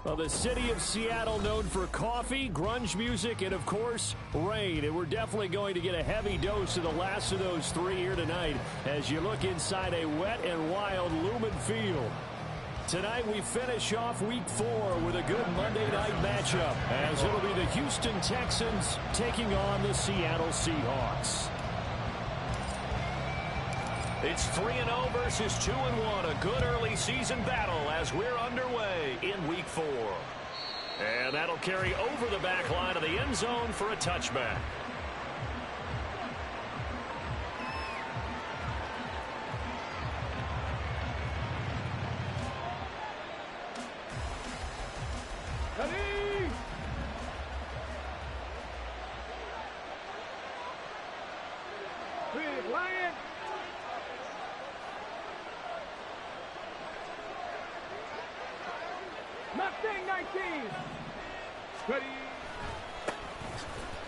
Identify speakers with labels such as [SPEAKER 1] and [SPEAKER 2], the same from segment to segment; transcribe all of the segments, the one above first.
[SPEAKER 1] Well, the city of Seattle known for coffee, grunge music, and, of course, rain. And we're definitely going to get a heavy dose of the last of those three here tonight as you look inside a wet and wild Lumen Field. Tonight we finish off Week 4 with a good Monday night matchup as it'll be the Houston Texans taking on the Seattle Seahawks.
[SPEAKER 2] It's 3-0 versus 2-1, a good early season battle as we're underway in Week 4. And that'll carry over the back line of the end zone for a touchback.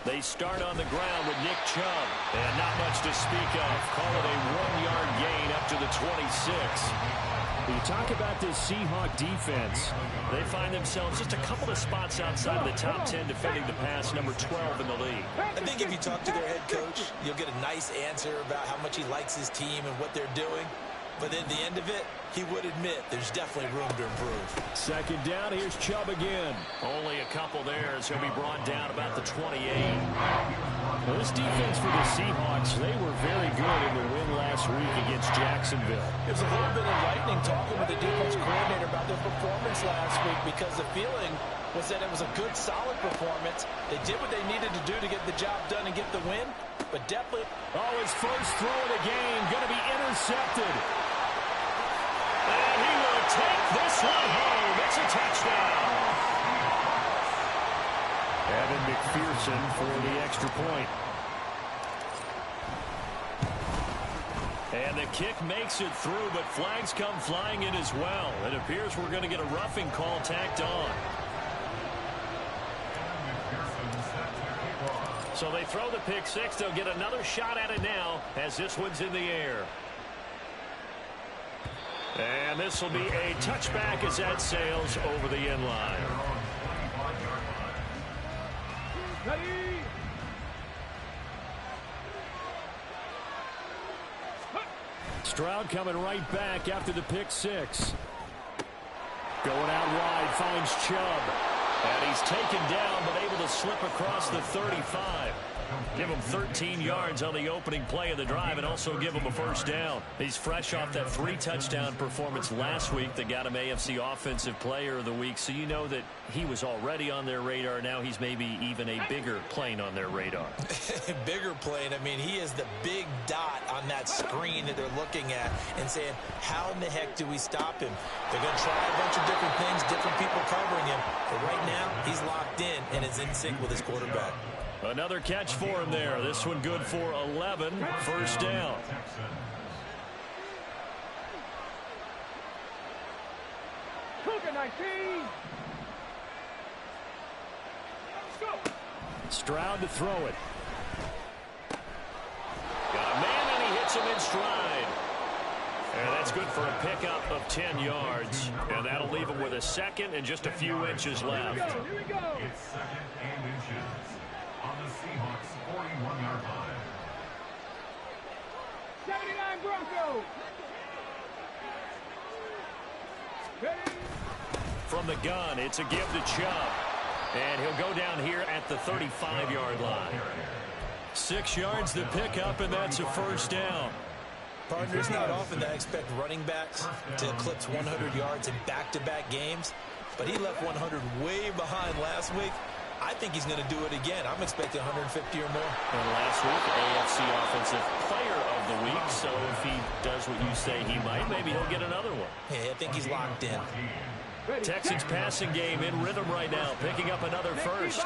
[SPEAKER 2] They start on the ground with Nick Chubb, and not much to speak of. Call it a 1-yard gain up to the 26.
[SPEAKER 1] When you talk about this Seahawk defense,
[SPEAKER 2] they find themselves just a couple of spots outside of the top 10 defending the pass, number 12 in the league.
[SPEAKER 3] I think if you talk to their head coach, you'll get a nice answer about how much he likes his team and what they're doing. But at the end of it, he would admit there's definitely room to improve.
[SPEAKER 1] Second down, here's Chubb again.
[SPEAKER 2] Only a couple there as he'll be brought down about the 28.
[SPEAKER 1] Well, this defense for the Seahawks, they were very good in the win last week against Jacksonville.
[SPEAKER 3] It was a little bit enlightening talking with the defense coordinator about their performance last week because the feeling was that it was a good, solid performance. They did what they needed to do to get the job done and get the win, but definitely...
[SPEAKER 1] Oh, his first throw of the game going to be intercepted.
[SPEAKER 2] And he will take this one home. It's a touchdown.
[SPEAKER 1] Evan McPherson for the extra point.
[SPEAKER 2] And the kick makes it through, but flags come flying in as well. It appears we're going to get a roughing call tacked on. So they throw the pick six. They'll get another shot at it now as this one's in the air. And this will be a touchback as that sails over the end line.
[SPEAKER 1] Stroud coming right back after the pick six. Going out wide, finds Chubb.
[SPEAKER 2] And he's taken down, but able to slip across the 35. Give him 13 yards on the opening play of the drive and also give him a first down. He's fresh off that 3-touchdown performance last week that got him AFC Offensive Player of the Week. So you know that he was already on their radar. Now he's maybe even a bigger plane on their radar.
[SPEAKER 3] Bigger plane. I mean, he is the big dot on that screen that they're looking at and saying, how in the heck do we stop him? They're going to try a bunch of different things, different people covering him. But right now, he's locked in and is in sync with his quarterback.
[SPEAKER 2] Another catch for him there. This one good for 11. First down.
[SPEAKER 1] Stroud to throw it.
[SPEAKER 2] Got a man and he hits him in stride. And that's good for a pickup of 10 yards. And that'll leave him with a second and just a few inches left.
[SPEAKER 4] Here we go. It's second and inches on the Seahawks 41-yard line.
[SPEAKER 5] 79 Broncos.
[SPEAKER 2] From the gun, it's a give to Chubb. And he'll go down here at the 35-yard line. 6 yards to pick up, and that's a first down.
[SPEAKER 3] Partner, it's not often that I expect running backs to eclipse 100 yards in back-to-back games, but he left 100 way behind last week. I think he's going to do it again. I'm expecting 150 or more.
[SPEAKER 2] And last week, AFC Offensive Player of the Week, so if he does what you say he might, maybe he'll get another one.
[SPEAKER 3] Yeah, I think he's locked in.
[SPEAKER 2] Texans passing game in rhythm right now, picking up another first.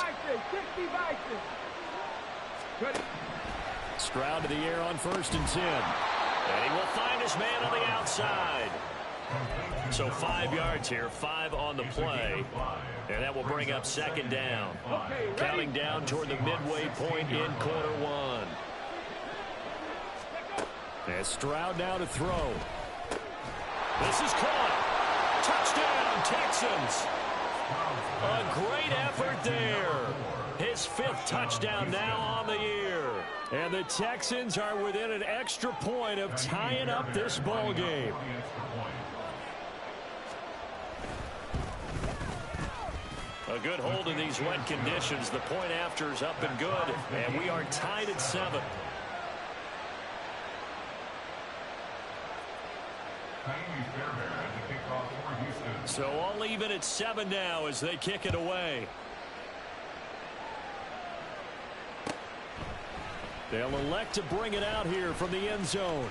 [SPEAKER 1] Stroud to the air on 1st and 10.
[SPEAKER 2] And he will find his man on the outside. So 5 yards here, 5 on the play. And that will bring up second down. Counting down toward the midway point in quarter one.
[SPEAKER 1] And Stroud now to throw.
[SPEAKER 2] This is caught. Touchdown, Texans. Texans. A great effort there. His 5th touchdown now on the year.
[SPEAKER 1] And the Texans are within an extra point of tying up this ball game.
[SPEAKER 2] A good hold in these wet conditions. The point after is up and good, and we are tied at 7.
[SPEAKER 1] So all even at 7 now as they kick it away. They'll elect to bring it out here from the end zone.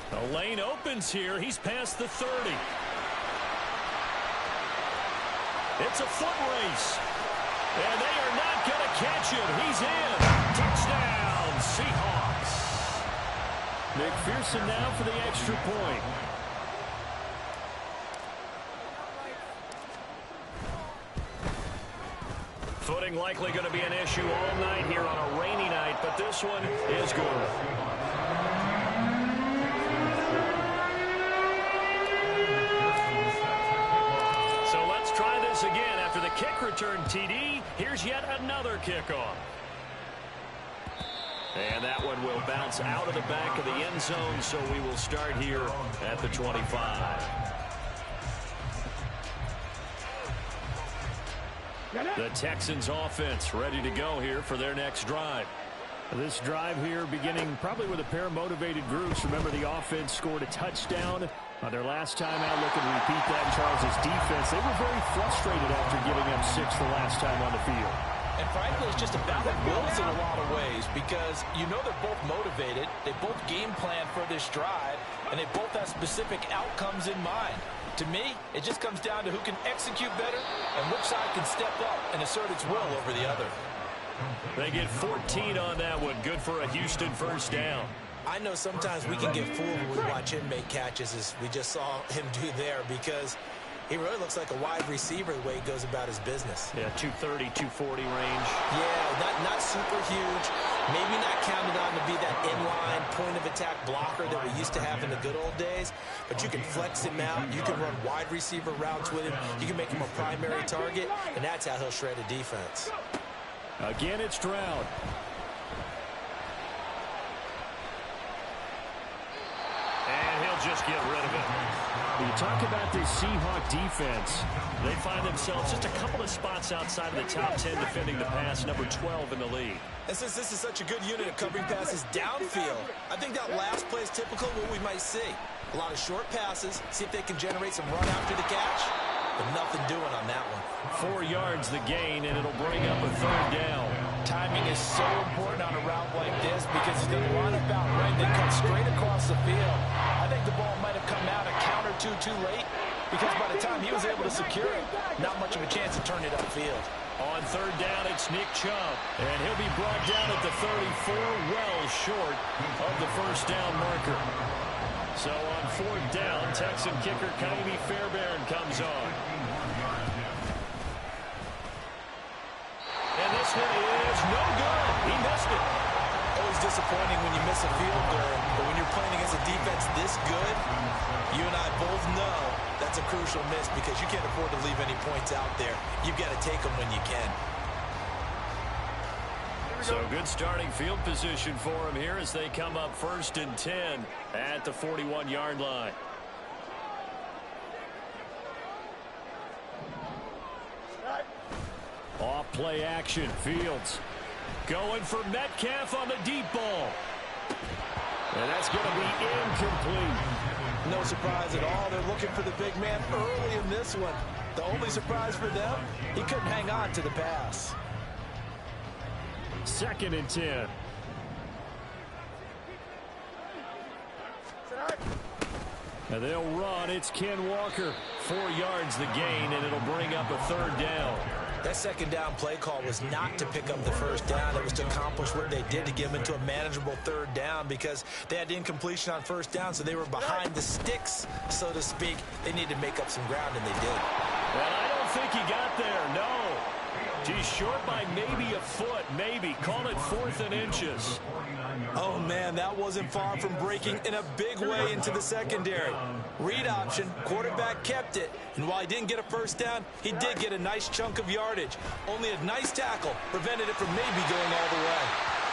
[SPEAKER 2] The lane opens here. He's past the 30. It's a foot race. And they are not going to catch him. He's in. Touchdown, Seahawks.
[SPEAKER 1] McPherson now for the extra point.
[SPEAKER 2] Footing likely going to be an issue all night here on a rainy night, but this one is good. So let's try this again. After the kick return TD, here's yet another kickoff. And that one will bounce out of the back of the end zone, so we will start here at the 25. The Texans offense ready to go here for their next drive.
[SPEAKER 1] This drive here beginning probably with a pair of motivated groups. Remember, the offense scored a touchdown on their last time out. Looking to repeat that in Charles' defense. They were very frustrated after giving up 6 the last time on the field.
[SPEAKER 3] And frankly, it's just about the Bills in a lot of ways because you know they're both motivated. They both game plan for this drive, and they both have specific outcomes in mind. To me, it just comes down to who can execute better and which side can step up and assert its will over the other.
[SPEAKER 2] They get 14 on that one. Good for a Houston first down.
[SPEAKER 3] I know sometimes we can get fooled when we watch him make catches as we just saw him do there because he really looks like a wide receiver the way he goes about his business.
[SPEAKER 2] Yeah, 230, 240 range.
[SPEAKER 3] Yeah, not super huge. Maybe not counted on to be that inline point-of-attack blocker that we used to have in the good old days. But you can flex him out. You can run wide receiver routes with him. You can make him a primary target, and that's how he'll shred a defense.
[SPEAKER 1] Again, it's Stroud.
[SPEAKER 2] And he'll just get rid of it.
[SPEAKER 1] You talk about this Seahawk defense.
[SPEAKER 2] They find themselves just a couple of spots outside of the top 10 defending the pass, number 12 in the league.
[SPEAKER 3] And since this is such a good unit of covering passes downfield, I think that last play is typical of what we might see. A lot of short passes, see if they can generate some run after the catch, but nothing doing on that one.
[SPEAKER 2] 4 yards the gain, and it'll bring up a 3rd down.
[SPEAKER 3] Timing is so important on a route like this because he's going to line up out right, then cut straight across the field. I think the ball might have come out a count or two too late because by the time he was able to secure it, not much of a chance to turn it upfield.
[SPEAKER 2] On 3rd down, it's Nick Chubb, and he'll be brought down at the 34, well short of the first down marker. So on 4th down, Texan kicker Ka'imi Fairbairn comes on. And this one is no good. He missed it.
[SPEAKER 3] Always disappointing when you miss a field goal, but when you're playing against a defense this good, you and I both know that's a crucial miss because you can't afford to leave any points out there. You've got to take them when you can.
[SPEAKER 2] So good starting field position for him here as they come up 1st and 10 at the 41-yard line.
[SPEAKER 1] Off play action. Fields going for Metcalf on the deep ball. And that's going to be incomplete.
[SPEAKER 3] No surprise at all. They're looking for the big man early in this one. The only surprise for them, he couldn't hang on to the pass.
[SPEAKER 1] 2nd and 10. And they'll run. It's Ken Walker.
[SPEAKER 2] 4 yards the gain, and it'll bring up a 3rd down.
[SPEAKER 3] That 2nd down play call was not to pick up the 1st down. It was to accomplish what they did to get them into a manageable 3rd down because they had incompletion on 1st down, so they were behind the sticks, so to speak. They needed to make up some ground, and they did.
[SPEAKER 2] Well, I don't think he got there, no. He's short by maybe a foot, maybe. Call it 4th and inches.
[SPEAKER 3] Oh, man, that wasn't far from breaking in a big way into the secondary. Read option, quarterback kept it, and while he didn't get a first down, he did get a nice chunk of yardage. Only a nice tackle prevented it from maybe going all the way.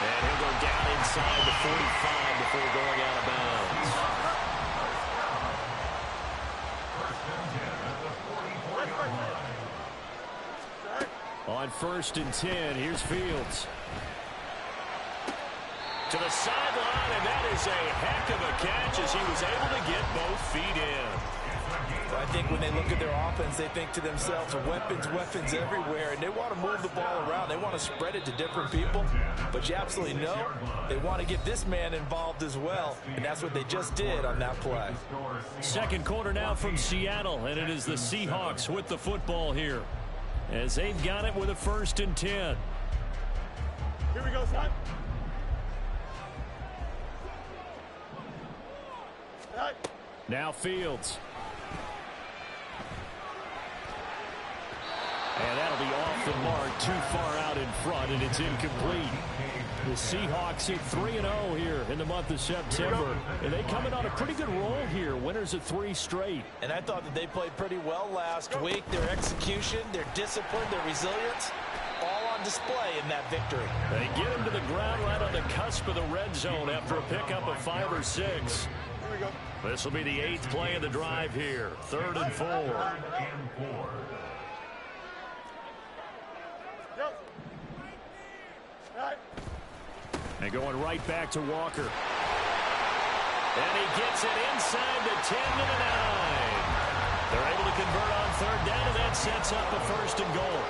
[SPEAKER 2] And he'll go down inside the 45 before going out of bounds.
[SPEAKER 1] On 1st and 10, here's Fields.
[SPEAKER 2] To the sideline, and that is a heck of a catch as he was able to get both feet in.
[SPEAKER 3] I think when they look at their offense, they think to themselves, weapons everywhere, and they want to move the ball around. They want to spread it to different people, but you absolutely know they want to get this man involved as well, and that's what they just did on that play.
[SPEAKER 1] Second quarter now from Seattle, and it is the Seahawks with the football here as they've got it with a 1st and 10.
[SPEAKER 5] Here we go, son.
[SPEAKER 1] Now Fields. And that'll be off the mark, too far out in front, and it's incomplete. The Seahawks at 3-0 here in the month of September. And they come in on a pretty good roll here. Winners of 3 straight.
[SPEAKER 3] And I thought that they played pretty well last week. Their execution, their discipline, their resilience, all on display in that victory.
[SPEAKER 2] They get him to the ground right on the cusp of the red zone after a pickup of 5 or 6. This will be the 8th play of the drive here. 3rd and 4.
[SPEAKER 1] And going right back to Walker.
[SPEAKER 2] And he gets it inside the 10 to the 9. They're able to convert on 3rd down, and that sets up a 1st and goal.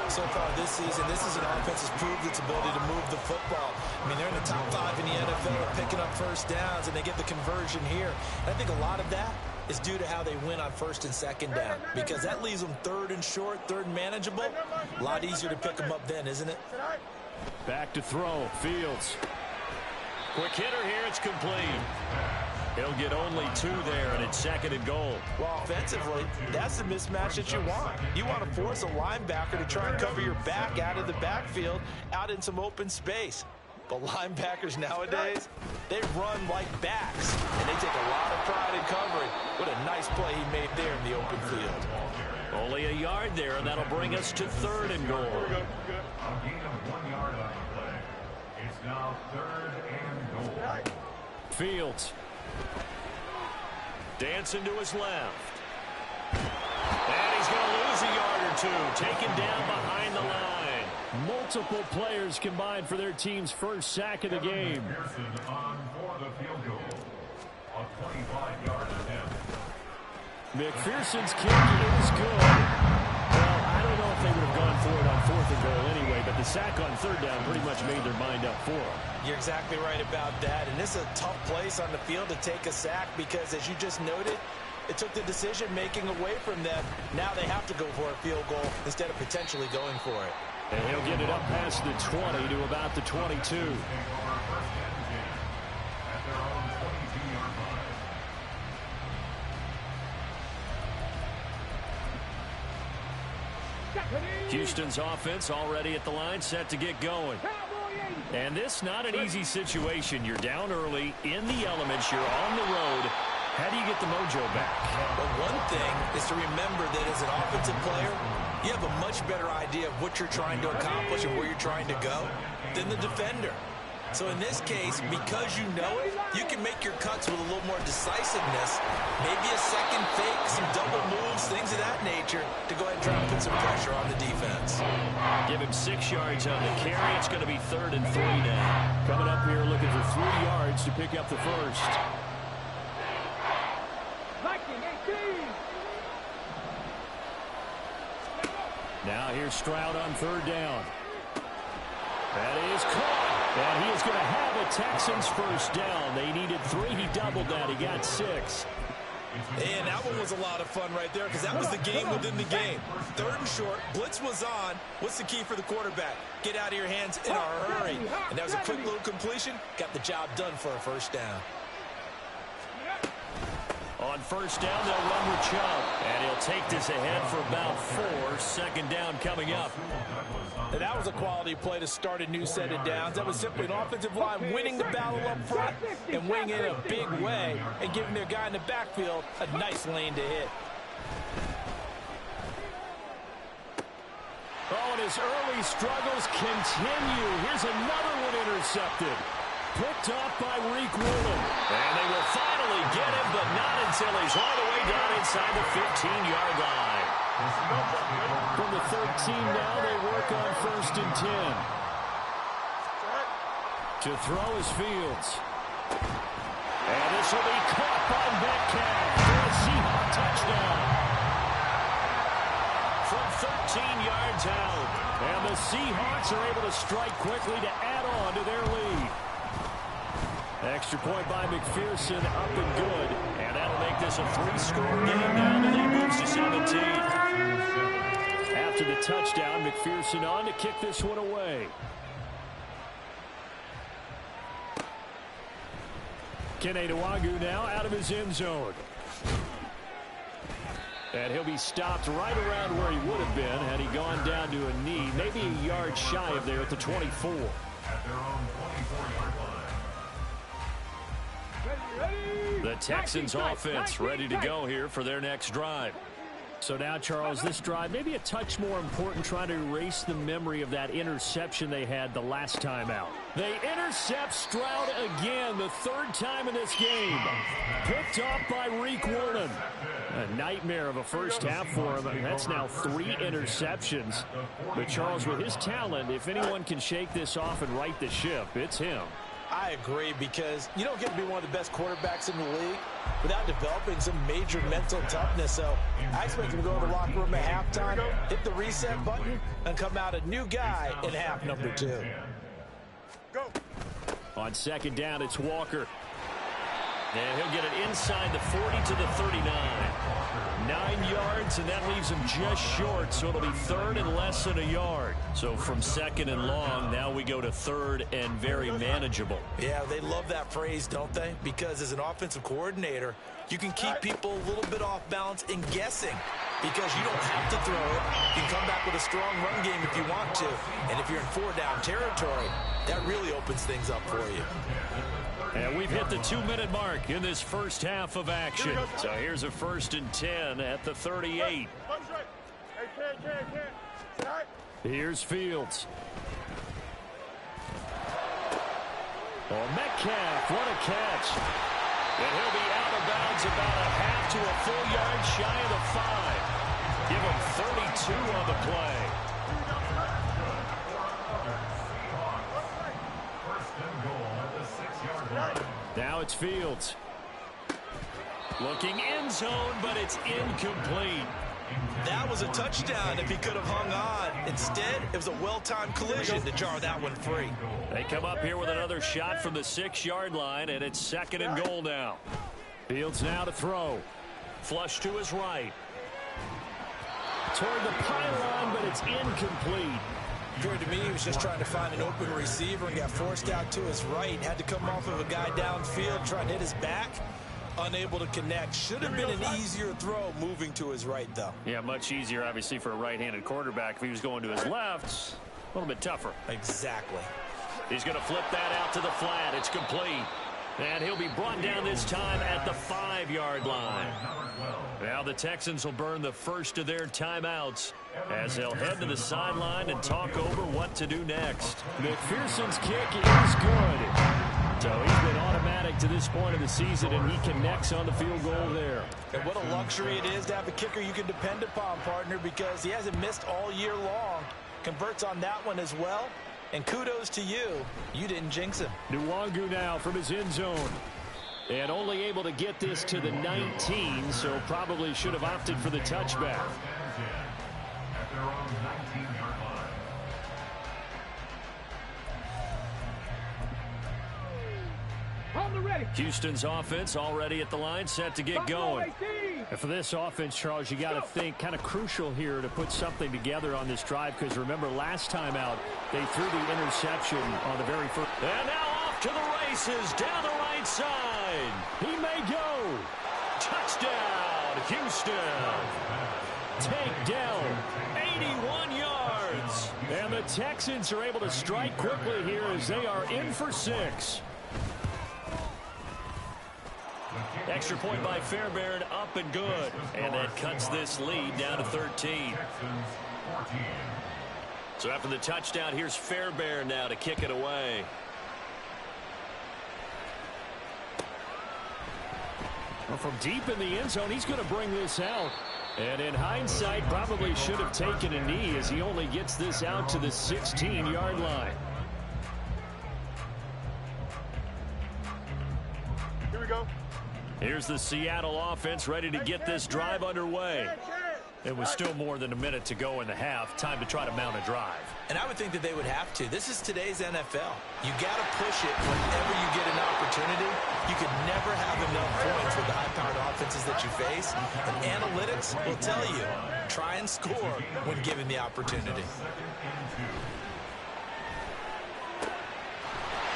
[SPEAKER 3] So far this season, this is an offense that's proved its ability to move the football. I mean, they're in the top 5 in the NFL of picking up first downs, and they get the conversion here. And I think a lot of that is due to how they win on 1st and 2nd down, because that leaves them 3rd and short, 3rd and manageable. A lot easier to pick them up then, isn't it?
[SPEAKER 1] Back to throw. Fields.
[SPEAKER 2] Quick hitter here. It's complete. He'll get only 2 there, and it's 2nd and goal.
[SPEAKER 3] Well, offensively, that's the mismatch that you want. You want to force a linebacker to try and cover your back out of the backfield, out in some open space. But linebackers nowadays, they run like backs, and they take a lot of pride in covering. What a nice play he made there in the open field.
[SPEAKER 2] Only a yard there, and that'll bring us to 3rd and goal.
[SPEAKER 4] A gain of 1 yard on the play. It's now 3rd and goal.
[SPEAKER 1] Fields.
[SPEAKER 2] Dancing to his left. And he's going to lose a yard or 2. Taken down behind the line.
[SPEAKER 1] Multiple players combined for their team's first sack of the game.
[SPEAKER 4] Pearson on for the field goal. A 25-yard attempt.
[SPEAKER 1] McPherson's kick is good. Well, I don't know if they would have gone for it on 4th and goal anyway, but the sack on 3rd down pretty much made their mind up for them.
[SPEAKER 3] You're exactly right about that, and this is a tough place on the field to take a sack because, as you just noted, it took the decision-making away from them. Now they have to go for a field goal instead of potentially going for it.
[SPEAKER 1] And he'll get it up past the 20 to about the 22. Houston's offense already at the line, set to get going. And this not an easy situation. You're down early, in the elements, you're on the road. How do you get the mojo back?
[SPEAKER 3] Well, one thing is to remember that as an offensive player, you have a much better idea of what you're trying to accomplish and where you're trying to go than the defender. So in this case, because you know it, you can make your cuts with a little more decisiveness. Maybe a second fake, some double moves, things of that nature to go ahead and try and put some pressure on the defense.
[SPEAKER 2] Give him 6 yards on the carry. It's going to be 3rd and 3 now.
[SPEAKER 1] Coming up here looking for 3 yards to pick up the first. Now here's Stroud on 3rd down. That is caught. And he is going to have a Texans first down. They needed 3. He doubled that. He got 6.
[SPEAKER 3] And that one was a lot of fun right there because that was the game within the game. 3rd and short. Blitz was on. What's the key for the quarterback? Get out of your hands in a hurry. And that was a quick little completion. Got the job done for a first down.
[SPEAKER 2] On 1st down, they'll run with Chubb. And he'll take this ahead for about 4. Second down coming up.
[SPEAKER 3] And that was a quality play to start a new set of downs. That was simply an offensive line winning the battle up front and winning it in a big way and giving their guy in the backfield a nice lane to hit.
[SPEAKER 1] Oh, and his early struggles continue. Here's another one intercepted. Picked off by Reek Woolen.
[SPEAKER 2] And they will finally get him, but not until he's all the way down inside the 15-yard line.
[SPEAKER 1] From the 13 now, they work on 1st and 10. To throw is Fields. And this will be caught by Metcalf for a Seahawk touchdown.
[SPEAKER 2] From 13 yards out.
[SPEAKER 1] And the Seahawks are able to strike quickly to add on to their lead. Extra point by McPherson, up and good.
[SPEAKER 2] And that'll make this a 3-score game now. The lead moves to 17.
[SPEAKER 1] After the touchdown, McPherson on to kick this one away. Kene Nwangwu now out of his end zone. And he'll be stopped right around where he would have been had he gone down to a knee, maybe a yard shy of there at the 24.
[SPEAKER 4] At their own 24-yard line.
[SPEAKER 2] The Texans offense ready to go here for their next drive.
[SPEAKER 1] So now, Charles, this drive maybe a touch more important, trying to erase the memory of that interception they had the last time out. They intercept Stroud again, the 3rd time in this game. Picked off by Reek Woolen. A nightmare of a first half for him. That's now 3 interceptions. But, Charles, with his talent, if anyone can shake this off and right the ship, it's him.
[SPEAKER 3] I agree, because you don't get to be one of the best quarterbacks in the league without developing some major mental toughness. So I expect him to go to the locker room at halftime, hit the reset button, and come out a new guy in half number 2.
[SPEAKER 5] Go.
[SPEAKER 1] On 2nd down, it's Walker.
[SPEAKER 2] And he'll get it inside the 40 to the 39. 9 yards, and that leaves him just short, so it'll be 3rd and less than a yard. So from 2nd and long, now we go to 3rd and very manageable.
[SPEAKER 3] Yeah, they love that phrase, don't they? Because as an offensive coordinator, you can keep people a little bit off balance and guessing, because you don't have to throw it. You can come back with a strong run game if you want to. And if you're in 4-down territory, that really opens things up for you.
[SPEAKER 2] And we've hit the 2-minute mark in this first half of action. So here's a 1st and 10 at the 38.
[SPEAKER 1] Here's Fields. Oh, Metcalf, what a catch.
[SPEAKER 2] And he'll be out of bounds about a half to a full yard shy of the 5. Give him 32 on the play.
[SPEAKER 1] Now it's Fields.
[SPEAKER 2] Looking end zone, but it's incomplete.
[SPEAKER 3] That was a touchdown if he could have hung on. Instead, it was a well-timed collision to jar that one free.
[SPEAKER 2] They come up here with another shot from the 6-yard line, and it's 2nd and goal now.
[SPEAKER 1] Fields now to throw.
[SPEAKER 2] Flush to his right.
[SPEAKER 1] Toward the pylon, but it's incomplete.
[SPEAKER 3] Appeared to me he was just trying to find an open receiver and got forced out to his right. Had to come off of a guy downfield, trying to hit his back. Unable to connect. Should have been an easier throw moving to his right, though.
[SPEAKER 2] Yeah, much easier, obviously, for a right-handed quarterback. If he was going to his left, a little bit tougher.
[SPEAKER 3] Exactly.
[SPEAKER 2] He's going to flip that out to the flat. It's complete. And he'll be brought down this time at the 5-yard line. Now the Texans will burn the first of their timeouts as they'll head to the sideline and talk over what to do next.
[SPEAKER 1] McPherson's kick is good. So he's been automatic to this point of the season, and he connects on the field goal there.
[SPEAKER 3] And what a luxury it is to have a kicker you can depend upon, partner, because he hasn't missed all year long. Converts on that one as well. And kudos to you. You didn't jinx him.
[SPEAKER 1] Nwangwu now from his end zone. And only able to get this to the 19, so probably should have opted for the touchback.
[SPEAKER 4] At their own 19-yard line.
[SPEAKER 1] Houston's offense already at the line, set to get going. And for this offense, Charles, you got to think kind of crucial here to put something together on this drive, because remember last time out they threw the interception on the very first.
[SPEAKER 2] And now off to the races down the right side.
[SPEAKER 1] He may go.
[SPEAKER 2] Touchdown. Houston.
[SPEAKER 1] Takedown, 81 yards. And the Texans are able to strike quickly here as they are in for 6.
[SPEAKER 2] Extra point by Fairbairn, up and good. And that cuts this lead down to 13. So after the touchdown, here's Fairbairn now to kick it away.
[SPEAKER 1] Well, from deep in the end zone, he's going to bring this out. And in hindsight, probably should have taken a knee as he only gets this out to the 16-yard line.
[SPEAKER 5] Here we go.
[SPEAKER 1] Here's the Seattle offense ready to get this drive underway. It was still more than a minute to go in the half. Time to try to mount a drive.
[SPEAKER 3] And I would think that they would have to. This is today's NFL. You got to push it whenever you get an opportunity. You could never have enough points with the high-powered offenses that you face. And analytics will tell you, try and score when given the opportunity.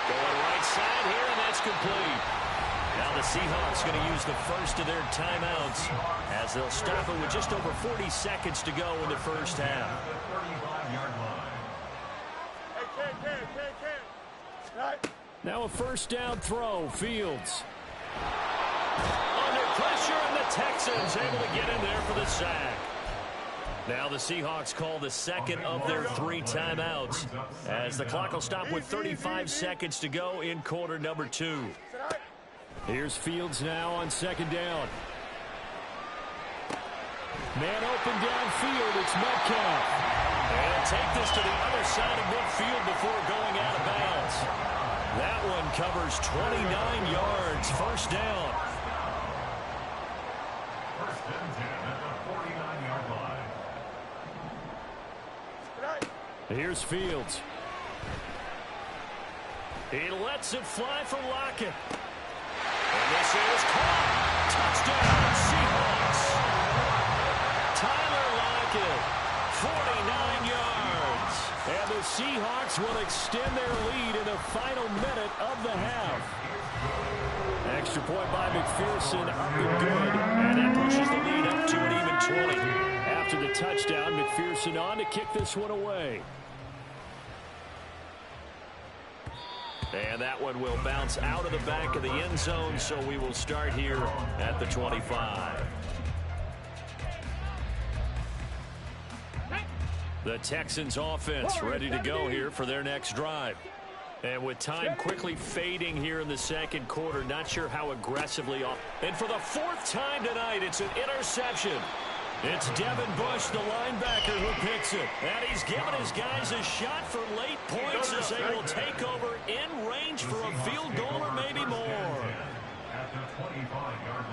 [SPEAKER 2] Going right side here, and that's complete. Now the Seahawks going to use the first of their timeouts as they'll stop it with just over 40 seconds to go in the first half.
[SPEAKER 1] Now a first down throw, Fields.
[SPEAKER 2] Under pressure, and the Texans able to get in there for the sack.
[SPEAKER 1] Now the Seahawks call the second of their 3 timeouts as the clock will stop with 35 seconds to go in quarter number 2. Here's Fields now on second down. Man open downfield, it's Metcalf.
[SPEAKER 2] And take this to the other side of midfield before going out of bounds.
[SPEAKER 1] That one covers 29 yards, first down.
[SPEAKER 4] First and 10 at the 49-yard line.
[SPEAKER 1] Here's Fields. He lets it fly for Lockett.
[SPEAKER 2] And this is caught. Touchdown, Seahawks.
[SPEAKER 1] Tyler Lockett, 49 yards. And the Seahawks will extend their lead in the final minute of the half. Extra point by McPherson, up and good. And that pushes the lead up to an even 20. After the touchdown, McPherson on to kick this one away. And that one will bounce out of the back of the end zone, so we will start here at the 25. The Texans offense ready to go here for their next drive. And with time quickly fading here in the second quarter, not sure how aggressively off. And for the 4th time tonight, it's an interception. It's Devin Bush, the linebacker, who picks it. And he's given his guys a shot for late points as they will take over in range for a field goal or maybe more.
[SPEAKER 4] At the 25-yard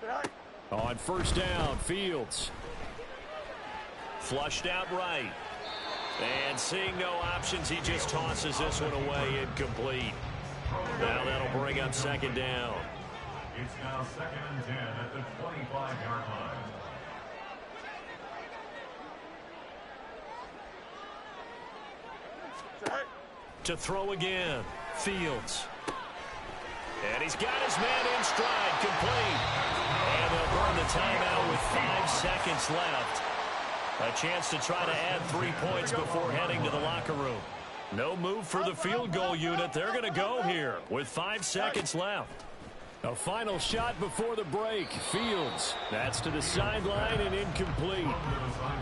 [SPEAKER 4] line.
[SPEAKER 1] On first down, Fields. Flushed out right. And seeing no options, he just tosses this one away, incomplete. Now that'll bring up second down.
[SPEAKER 4] It's now second and 10 at the 25-yard line.
[SPEAKER 1] To throw again, Fields. And he's got his man in stride, complete. And they'll burn the timeout with 5 seconds left. A chance to try to add 3 points before heading to the locker room. No move for the field goal unit. They're going to go here with 5 seconds left. A final shot before the break. Fields. That's to the sideline and incomplete.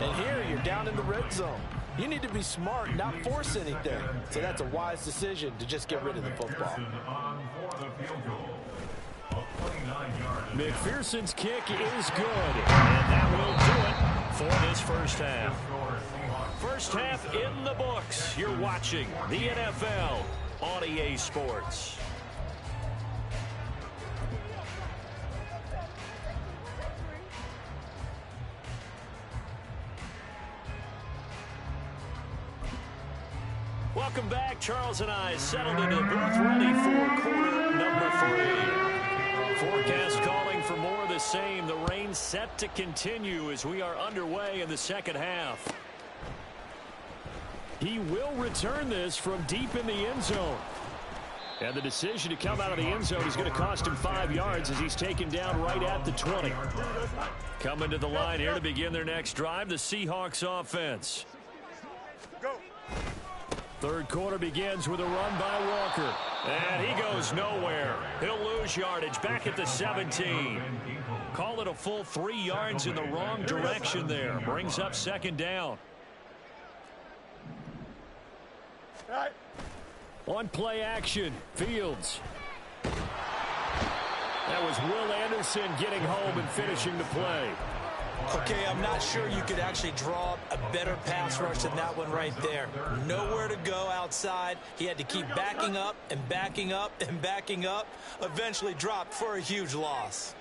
[SPEAKER 3] And here you're down in the red zone. You need to be smart, not force anything. So that's a wise decision to just get rid of the football.
[SPEAKER 4] On for the field goal. A 29-yard.
[SPEAKER 1] McPherson's kick is good. And that will do it for this first half. First half in the books. You're watching the NFL on EA Sports. Welcome back. Charles and I settled into the booth ready for quarter number 3. Forecast calling for more of the same. The rain set to continue as we are underway in the second half. He will return this from deep in the end zone. And the decision to come out of the end zone is going to cost him 5 yards as he's taken down right at the 20. Coming to the line here to begin their next drive, the Seahawks offense.
[SPEAKER 5] Go.
[SPEAKER 1] Third quarter begins with a run by Walker. And he goes nowhere. He'll lose yardage back at the 17. Call it a full 3 yards in the wrong direction there. Brings up second down.
[SPEAKER 5] All right.
[SPEAKER 1] On play action, Fields. That was Will Anderson getting home and finishing the play.
[SPEAKER 3] Okay, I'm not sure you could actually draw up a better pass rush than that one right there. Nowhere to go outside. He had to keep backing up and backing up and backing up. Eventually dropped for a huge loss.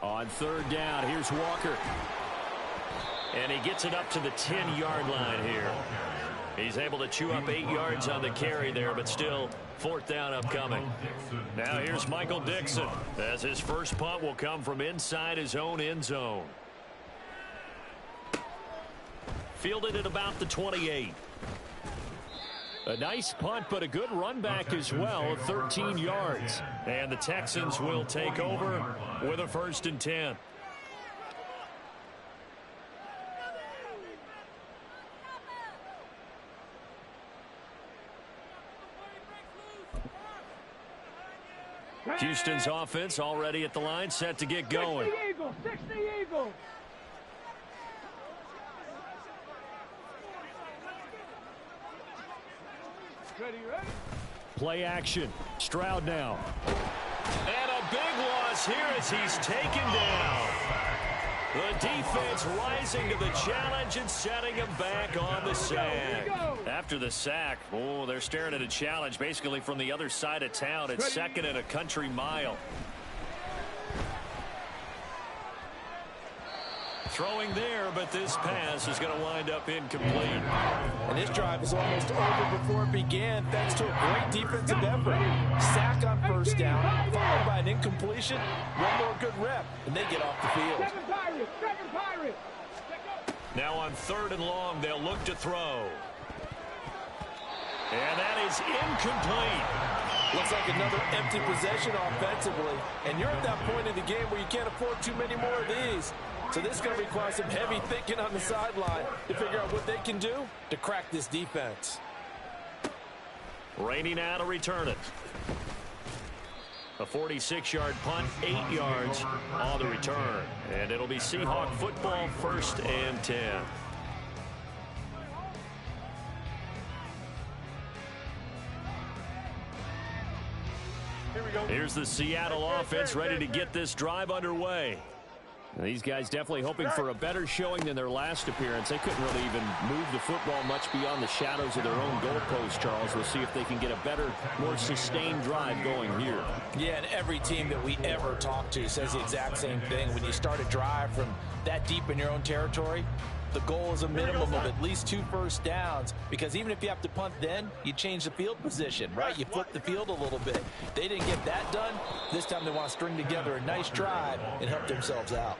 [SPEAKER 1] On third down, here's Walker. And he gets it up to the 10-yard line here. He's able to chew up 8 yards on the carry there, but still fourth down upcoming. Now here's Michael Dixon as his first punt will come from inside his own end zone. Fielded at about the 28. A nice punt, but a good run back as well, 13 yards. And the Texans will take over with a 1st and 10. Houston's offense already at the line, set to get going.
[SPEAKER 5] 60 Eagles, 60 Eagles. Ready?
[SPEAKER 1] Play action. Stroud now. And a big loss here as he's taken down. The defense rising to the challenge and setting him back on the sack. After the sack, oh, they're staring at a challenge basically from the other side of town. It's second and a country mile. Throwing there, but this pass is going to wind up incomplete.
[SPEAKER 3] And this drive is almost over before it began thanks to a great defensive effort. Sack on first down, followed by an incompletion. One more good rep, and they get off the field.
[SPEAKER 5] Second Pirates.
[SPEAKER 1] Now on third and long, they'll look to throw. And that is incomplete.
[SPEAKER 3] Looks like another empty possession offensively. And you're at that point in the game where you can't afford too many more of these. So this is going to require some heavy thinking on the sideline to figure out what they can do to crack this defense.
[SPEAKER 1] Raining out to return it. A 46-yard punt, 8 yards on the return. And it'll be Seahawk football, 1st and 10.
[SPEAKER 5] Here we go.
[SPEAKER 1] Here's the Seattle offense ready to get this drive underway. These guys definitely hoping for a better showing than their last appearance. They couldn't really even move the football much beyond the shadows of their own goalpost, Charles. We'll see if they can get a better, more sustained drive going here.
[SPEAKER 3] Yeah, and every team that we ever talk to says the exact same thing. When you start a drive from that deep in your own territory, the goal is a minimum of at least 2 first downs, because even if you have to punt then, you change the field position, right? You flip the field a little bit. They didn't get that done. This time they want to string together a nice drive and help themselves out.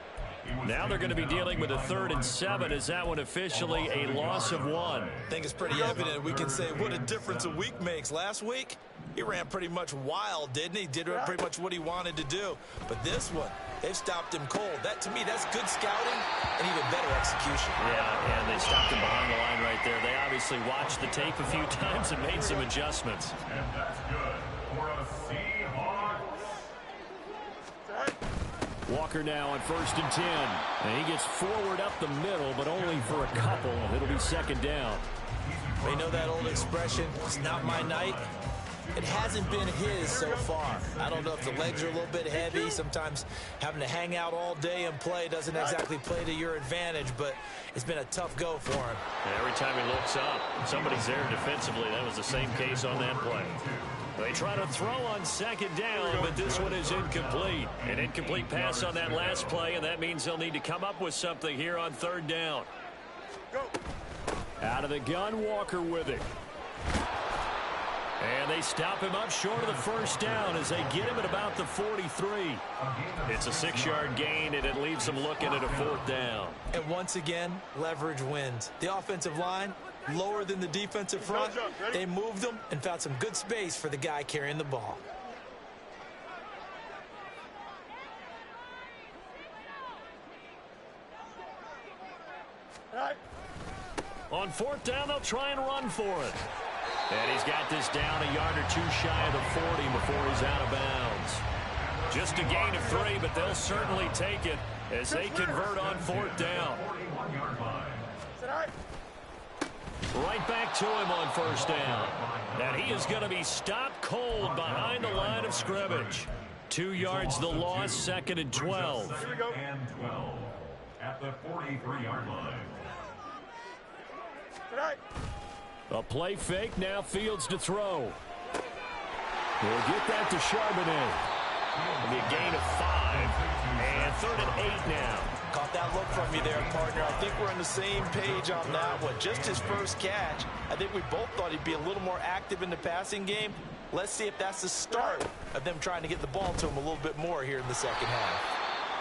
[SPEAKER 1] Now they're going to be dealing with a 3rd and 7. Is that one officially a loss of 1?
[SPEAKER 3] I think it's pretty evident. We can say what a difference a week makes. Last week, he ran pretty much wild, didn't he? Did pretty much what he wanted to do. But this one, they've stopped him cold. That, to me, that's good scouting and even better execution.
[SPEAKER 1] Yeah, and they stopped him behind the line right there. They obviously watched the tape a few times and made some adjustments.
[SPEAKER 4] And that's good for a Seahawks.
[SPEAKER 1] Walker now on 1st and 10. And he gets forward up the middle, but only for a couple. It'll be 2nd down.
[SPEAKER 3] They know that old expression, it's not my night. It hasn't been his so far. I don't know if the legs are a little bit heavy. Sometimes having to hang out all day and play doesn't exactly play to your advantage, but it's been a tough go for him.
[SPEAKER 1] And every time he looks up, somebody's there defensively. That was the same case on that play. They try to throw on 2nd down, but this one is incomplete. An incomplete pass on that last play, and that means they'll need to come up with something here on 3rd down.
[SPEAKER 5] Go.
[SPEAKER 1] Out of the gun, Walker with it. And they stop him up short of the 1st down as they get him at about the 43. It's a 6-yard gain, and it leaves them looking at a 4th down.
[SPEAKER 3] And once again, leverage wins. The offensive line, lower than the defensive front. They moved them and found some good space for the guy carrying the ball.
[SPEAKER 1] On fourth down, they'll try and run for it. And he's got this down a yard or two shy of the 40 before he's out of bounds. Just a gain of 3, but they'll certainly take it as they convert on fourth down. Right back to him on first down. And he is going to be stopped cold behind the line of scrimmage. 2 yards the loss, 2nd and 12.
[SPEAKER 4] And 12 at the 43-yard line.
[SPEAKER 1] A play fake, now Fields to throw. We'll get that to Charbonnet. It'll be a gain of 5. And 3rd and 8 now.
[SPEAKER 3] Caught that look from you there, partner. I think we're on the same page on that one. Just his first catch. I think we both thought he'd be a little more active in the passing game. Let's see if that's the start of them trying to get the ball to him a little bit more here in the second half.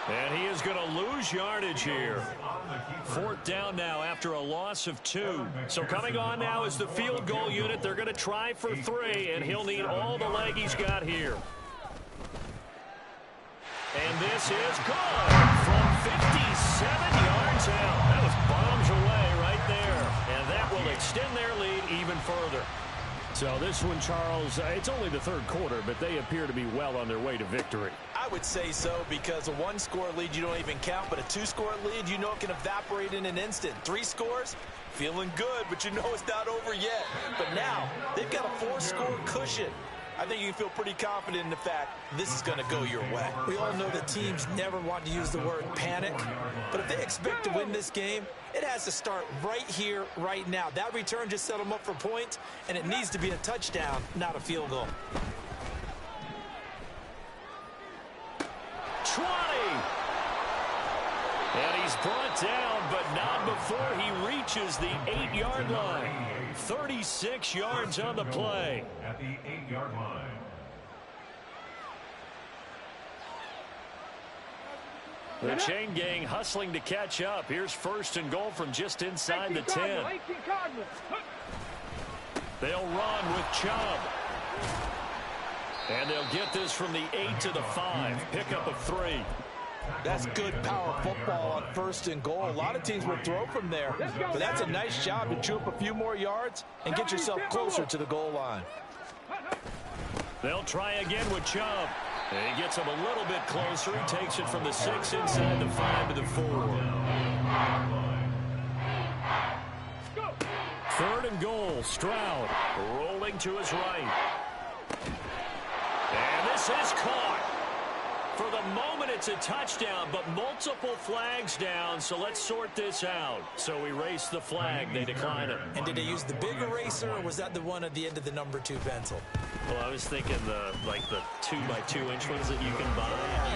[SPEAKER 1] And he is going to lose yardage here. 4th down now after a loss of 2. So coming on now is the field goal unit. They're going to try for 3, and he'll need all the leg he's got here. And this is good from 57 yards out. That was bombs away right there. And that will extend their lead even further. So this one, Charles, it's only the 3rd quarter, but they appear to be well on their way to victory.
[SPEAKER 3] I would say so, because a 1-score lead you don't even count, but a 2-score lead you know it can evaporate in an instant. 3 scores, feeling good, but you know it's not over yet. But now they've got a 4-score cushion. I think you can feel pretty confident in the fact this is going to go your way. We all know that teams never want to use the word panic, but if they expect to win this game, it has to start right here, right now. That return just set them up for points, and it needs to be a touchdown, not a field goal.
[SPEAKER 1] 20! And he's brought down, but not before he reaches the 8-yard line. 36 yards on the play.
[SPEAKER 4] At the 8-yard line.
[SPEAKER 1] The chain gang hustling to catch up. Here's 1st and goal from just inside the 10. They'll run with Chubb. And they'll get this from the 8 to the 5. Pickup of 3.
[SPEAKER 3] That's good power football on 1st and goal. A lot of teams will throw from there, but that's a nice job to chew up a few more yards and get yourself closer to the goal line.
[SPEAKER 1] They'll try again with Chubb. And he gets him a little bit closer. He takes it from the 6 inside the 5 to the 4. 3rd and goal. Stroud rolling to his right. And this is caught. For the moment, it's a touchdown, but multiple flags down, so let's sort this out. So erase the flag. They decline it.
[SPEAKER 3] And did they use the big eraser, or was that the one at the end of the number 2 pencil?
[SPEAKER 2] Well, I was thinking the 2-by-2-inch ones that you can buy.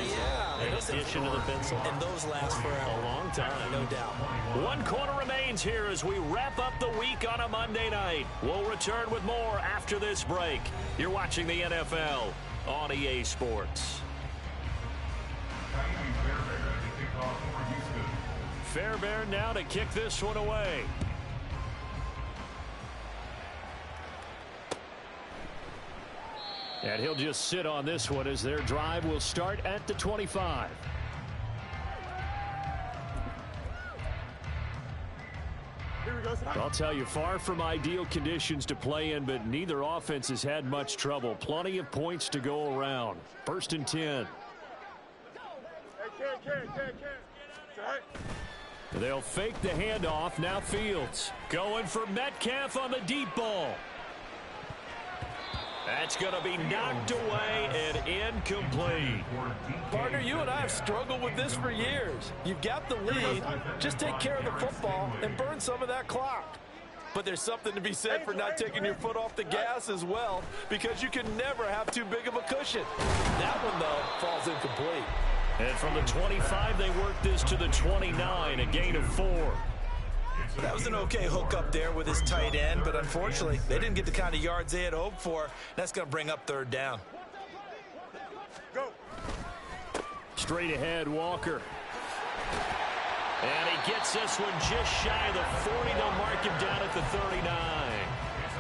[SPEAKER 3] Yeah.
[SPEAKER 2] In addition to the pencil.
[SPEAKER 3] And those last forever.
[SPEAKER 2] A long time.
[SPEAKER 3] No doubt.
[SPEAKER 1] 1 quarter remains here as we wrap up the week on a Monday night. We'll return with more after this break. You're watching the NFL on EA Sports. Fairbairn now to kick this one away. And he'll just sit on this one as their drive will start at the 25. I'll tell you, far from ideal conditions to play in, but neither offense has had much trouble. Plenty of points to go around. 1st and 10. They'll fake the handoff. Now Fields going for Metcalf on the deep ball. That's going to be knocked away and incomplete.
[SPEAKER 3] Partner, you and I have struggled with this for years. You've got the lead. Just take care of the football and burn some of that clock. But there's something to be said for not taking your foot off the gas as well, because you can never have too big of a cushion. That one, though, falls incomplete.
[SPEAKER 1] And from the 25, they work this to the 29, a gain of 4.
[SPEAKER 3] That was an okay hook up there with his tight end, but unfortunately, they didn't get the kind of yards they had hoped for. That's going to bring up 3rd down.
[SPEAKER 5] Go.
[SPEAKER 1] Straight ahead, Walker.
[SPEAKER 2] And he gets this one just shy of the 40. They'll mark him down at the 39.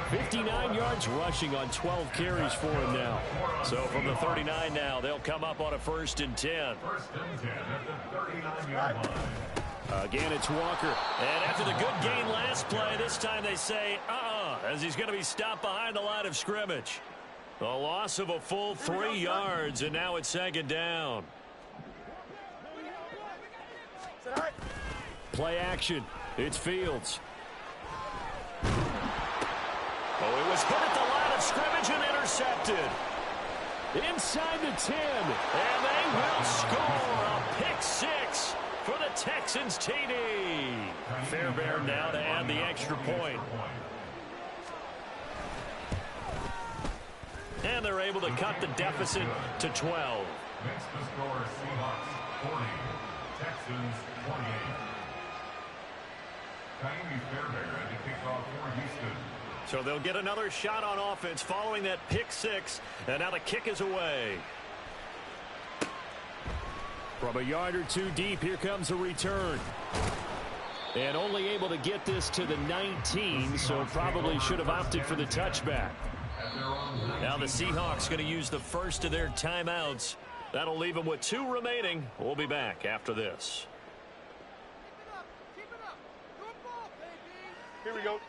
[SPEAKER 1] 59 yards rushing on 12 carries for him now.
[SPEAKER 2] So from the 39 now, they'll come up on a 1st and 10.
[SPEAKER 4] First and 10 at the 39-yard line.
[SPEAKER 1] Again, it's Walker.
[SPEAKER 2] And after the good gain last play, this time they say, as he's going to be stopped behind the line of scrimmage. A loss of a full 3 yards, and now it's 2nd down.
[SPEAKER 1] Play action. It's Fields.
[SPEAKER 2] Oh, it was hit at the line of scrimmage and intercepted.
[SPEAKER 1] Inside the 10.
[SPEAKER 2] And they will score a pick 6 for the Texans TD. Fairbairn now to add the extra point. And they're able to cut the deficit to 12.
[SPEAKER 4] Makes the score Seahawks 40, Texans 28. Ka'imi Fairbairn to kick off for Houston.
[SPEAKER 2] So they'll get another shot on offense following that pick 6. And now the kick is away.
[SPEAKER 1] From a yard or two deep, here comes a return. And only able to get this to the 19, so probably should have opted for the touchback.
[SPEAKER 2] Now the Seahawks going to use the first of their timeouts. That'll leave them with 2 remaining. We'll be back after this.
[SPEAKER 5] Here we go.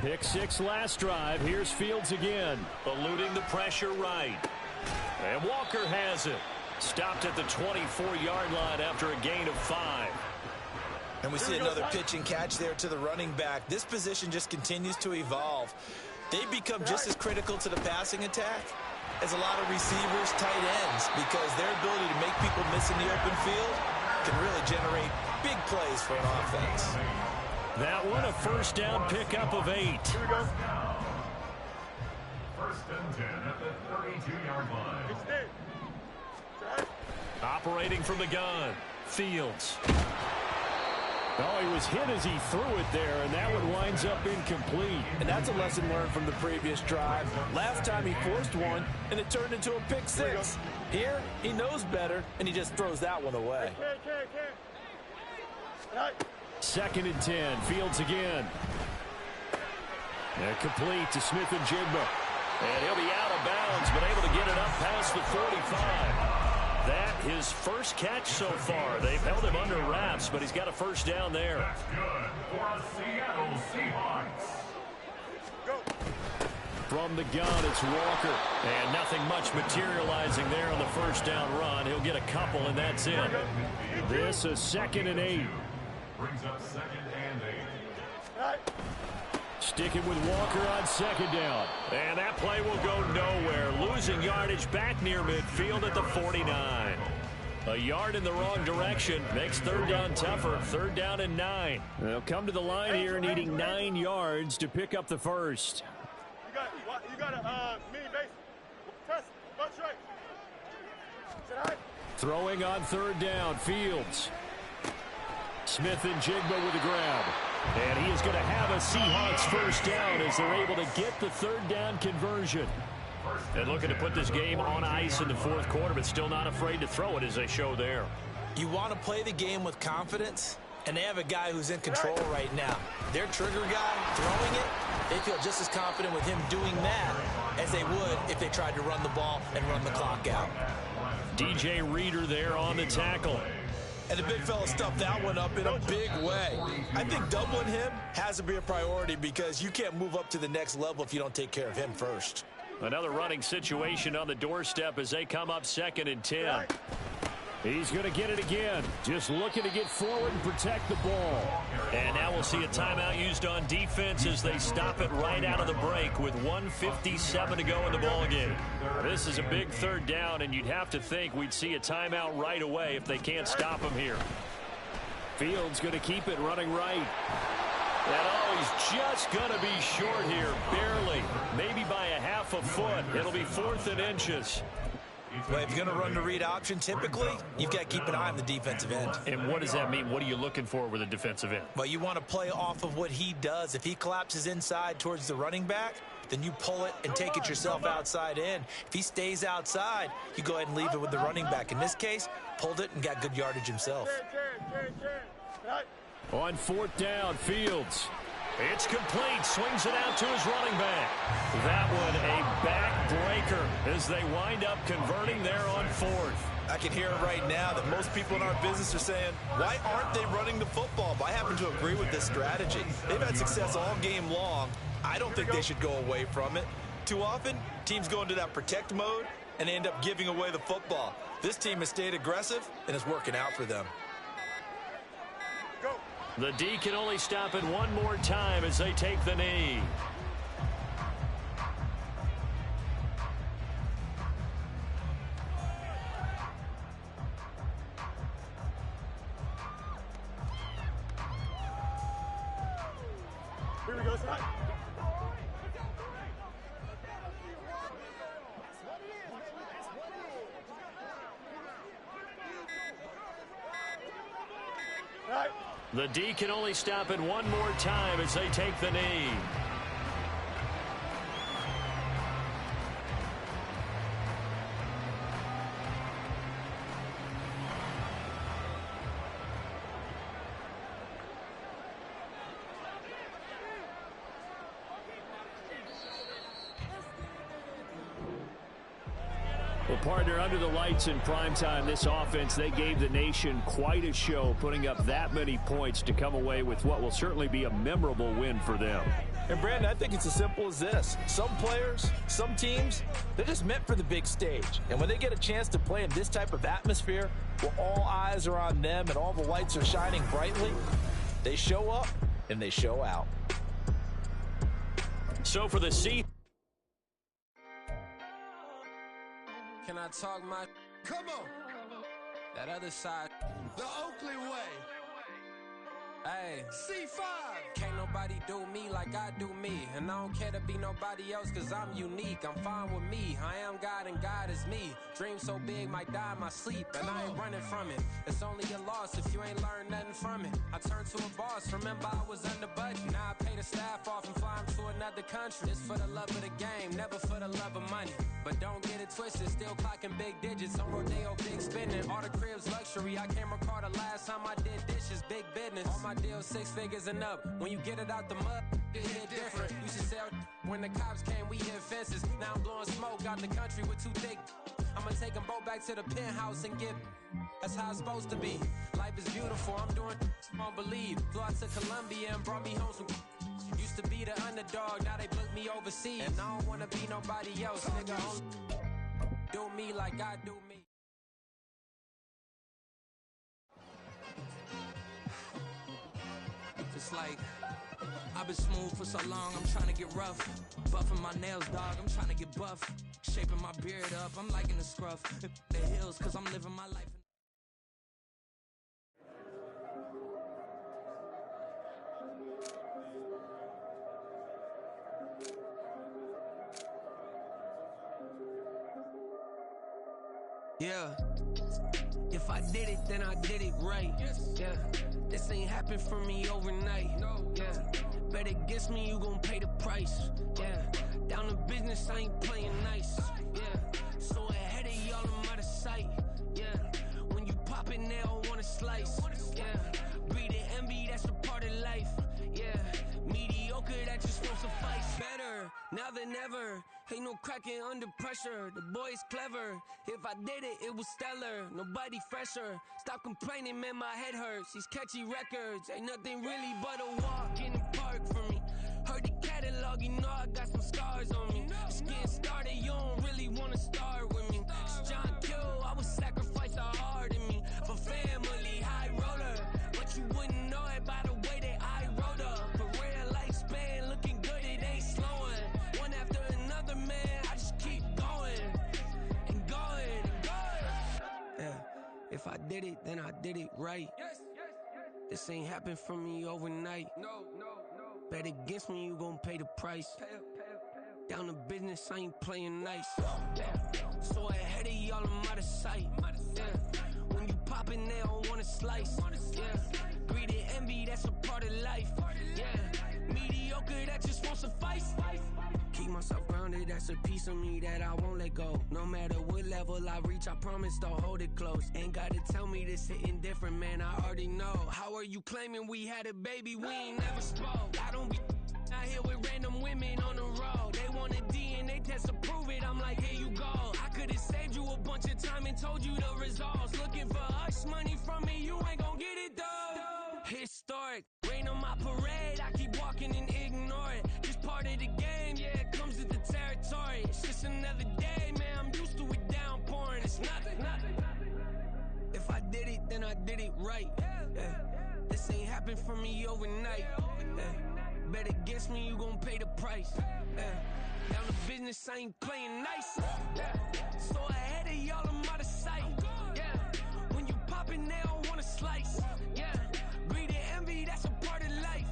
[SPEAKER 1] Pick 6 last drive. Here's Fields again.
[SPEAKER 2] Eluding the pressure right. And Walker has it. Stopped at the 24-yard line after a gain of 5.
[SPEAKER 3] And we see another pitch and catch there to the running back. This position just continues to evolve. They become just as critical to the passing attack as a lot of receivers, tight ends, because their ability to make people miss in the open field can really generate big plays for an offense.
[SPEAKER 2] That one a 1st down pickup of 8.
[SPEAKER 5] Here we go.
[SPEAKER 4] First and 10 at the 32-yard line.
[SPEAKER 5] It's there.
[SPEAKER 2] Operating from the gun, Fields.
[SPEAKER 1] Oh, he was hit as he threw it there, and that one winds up incomplete.
[SPEAKER 3] And that's a lesson learned from the previous drive. Last time he forced one, and it turned into a pick 6. Here, he knows better, and he just throws that one away.
[SPEAKER 5] Right.
[SPEAKER 1] 2nd and 10. Fields again. And complete to Smith-Njigba.
[SPEAKER 2] And he'll be out of bounds, but able to get it up past the 45. That his first catch so far. They've held him under wraps, but he's got a 1st down there.
[SPEAKER 4] That's good for the Seattle Seahawks.
[SPEAKER 5] Go.
[SPEAKER 1] From the gun, it's Walker.
[SPEAKER 2] And nothing much materializing there on the 1st down run. He'll get a couple, and that's it.
[SPEAKER 1] This is 2nd and 8.
[SPEAKER 4] Brings up 2nd and 8.
[SPEAKER 5] Right.
[SPEAKER 1] Sticking with Walker on 2nd down.
[SPEAKER 2] And that play will go nowhere. Losing yardage back near midfield at the 49. A yard in the wrong direction makes 3rd down tougher. 3rd down and 9.
[SPEAKER 1] They'll come to the line here needing 9 yards to pick up the first.
[SPEAKER 5] You got a mini base. Press. Bunch right. Sit high.
[SPEAKER 1] Throwing on 3rd down, Fields. Smith-Njigba with the grab. And he is going to have a Seahawks 1st down as they're able to get the 3rd down conversion.
[SPEAKER 2] And looking to put this game on ice in the 4th quarter, but still not afraid to throw it as they show there.
[SPEAKER 3] You want to play the game with confidence, and they have a guy who's in control right now. Their trigger guy throwing it, they feel just as confident with him doing that as they would if they tried to run the ball and run the clock out.
[SPEAKER 2] DJ Reader there on the tackle.
[SPEAKER 3] And the big fella stuffed that one up in a big way. I think doubling him has to be a priority because you can't move up to the next level if you don't take care of him first.
[SPEAKER 2] Another running situation on the doorstep as they come up 2nd and 10.
[SPEAKER 1] He's going to get it again. Just looking to get forward and protect the ball.
[SPEAKER 2] And now we'll see a timeout used on defense as they stop it right out of the break with 1:57 to go in the ballgame. This is a big 3rd down, and you'd have to think we'd see a timeout right away if they can't stop him here.
[SPEAKER 1] Fields going to keep it running right.
[SPEAKER 2] And he's just going to be short here, barely. Maybe by a half a foot. It'll be 4th and inches.
[SPEAKER 3] Well, if you're going to run the read option, typically, you've got to keep an eye on the defensive end.
[SPEAKER 2] And what does that mean? What are you looking for with a defensive end?
[SPEAKER 3] Well, you want to play off of what he does. If he collapses inside towards the running back, then you pull it and take it yourself outside in. If he stays outside, you go ahead and leave it with the running back. In this case, pulled it and got good yardage himself.
[SPEAKER 1] On fourth down, Fields.
[SPEAKER 2] It's complete. Swings it out to his running back. That one a back-breaker as they wind up converting there on fourth.
[SPEAKER 3] I can hear it right now that most people in our business are saying, why aren't they running the football? But I happen to agree with this strategy. They've had success all game long. I don't think they should go away from it. Too often, teams go into that protect mode and end up giving away the football. This team has stayed aggressive, and it's working out for them.
[SPEAKER 1] The D can only stop it one more time as they take the knee.
[SPEAKER 5] Here we go, side. Right.
[SPEAKER 1] The D can only stop it one more time as they take the knee. Well, partner, under the lights in primetime, this offense, they gave the nation quite a show, putting up that many points to come away with what will certainly be a memorable win for them.
[SPEAKER 3] And, Brandon, I think it's as simple as this. Some players, some teams, they're just meant for the big stage. And when they get a chance to play in this type of atmosphere where all eyes are on them and all the lights are shining brightly, they show up and they show out.
[SPEAKER 1] So for the season,
[SPEAKER 6] Can I talk my... Come on. That other side. The Oakley way. Hey. C5. Can't nobody do me like I do me. And I don't care to be nobody else cause I'm unique. I'm fine with me. I am God and God is me. Dream so big might die in my sleep. And I ain't running from it. It's only a loss if you ain't learned nothing from it. I turned to a boss. Remember I was under budget. Now I pay the staff off and fly them to another country. It's for the love of the game. Never for the love of money. But don't get it twisted. Still clocking big digits. On Rodeo, big spending. All the cribs luxury. I can't recall the last time I did dishes. Big business. All my deals 6 figures and up. When you get it out the mud, it hit different. Used to sell when the cops came, we hit fences. Now I'm blowing smoke out the country with too thick. I'ma take them both back to the penthouse and get. That's how it's supposed to be. Life is beautiful. I'm doing won't believe. Flew out to Colombia and brought me home some. Used to be the underdog, now they book me overseas. And I don't wanna be nobody else, nigga. Do me like I do me. It's like I've been smooth for so long, I'm trying to get rough. Buffing my nails, dog, I'm trying to get buff. Shaping my beard up, I'm liking the scruff. The hills, cause I'm living my life. Yeah. If I did it, then I did it right. Yeah. This ain't happened for me overnight. Yeah. Bet against me, you gon' pay the price. Yeah. Down to business, I ain't playing nice. Yeah. So ahead of y'all, I'm out of sight. Yeah. When you pop it, they don't wanna slice. Yeah. Breeding envy, that's a part of life. Yeah. Mediocre, that just won't suffice. Better now than ever. Ain't no cracking under pressure. The boy's clever. If I did it, it was stellar. Nobody fresher. Stop complaining, man, my head hurts. These catchy records ain't nothing really but a walk in the park for me. Heard the catalog, you know I got some scars on me. Just getting started, you don't really wanna start with me. It's John Q, I would sacrifice a heart in me. For family, high roller. But you wouldn't know it by the way that I wrote up. Career lifespan, looking good, it ain't slowing. One after another, man, I just keep going. And going, and going. Yeah, if I did it, then I did it right. This ain't happened for me overnight. No. Bet against me, you gon' pay the price. Down to business, I ain't playing nice. So ahead of y'all, I'm out of sight. When you poppin', they don't wanna slice. Greed and envy, that's a part of life. Mediocre, that just won't suffice. Keep myself grounded, that's a piece of me that I won't let go. No matter what level I reach, I promise to hold it close. Ain't gotta tell me this hitting different, man, I already know. How are you claiming we had a baby, we ain't never spoke? I don't be out here with random women on the road. They want a DNA test to prove it, I'm like, here you go. I could've saved you a bunch of time and told you the results. Looking for hush money from me, you ain't gon' get it though. Historic, rain on my parade, I keep walking and ignore it. Just part of the game, yeah, it comes with the territory. It's just another day, man, I'm used to it downpouring. It's nothing. If I did it, then I did it right. This ain't happened for me overnight. Bet against me, you gon' pay the price. Down to business, I ain't playing nice. So ahead of y'all, I'm out of sight. When you poppin', they don't wanna slice. Greed and envy, that's a part of life.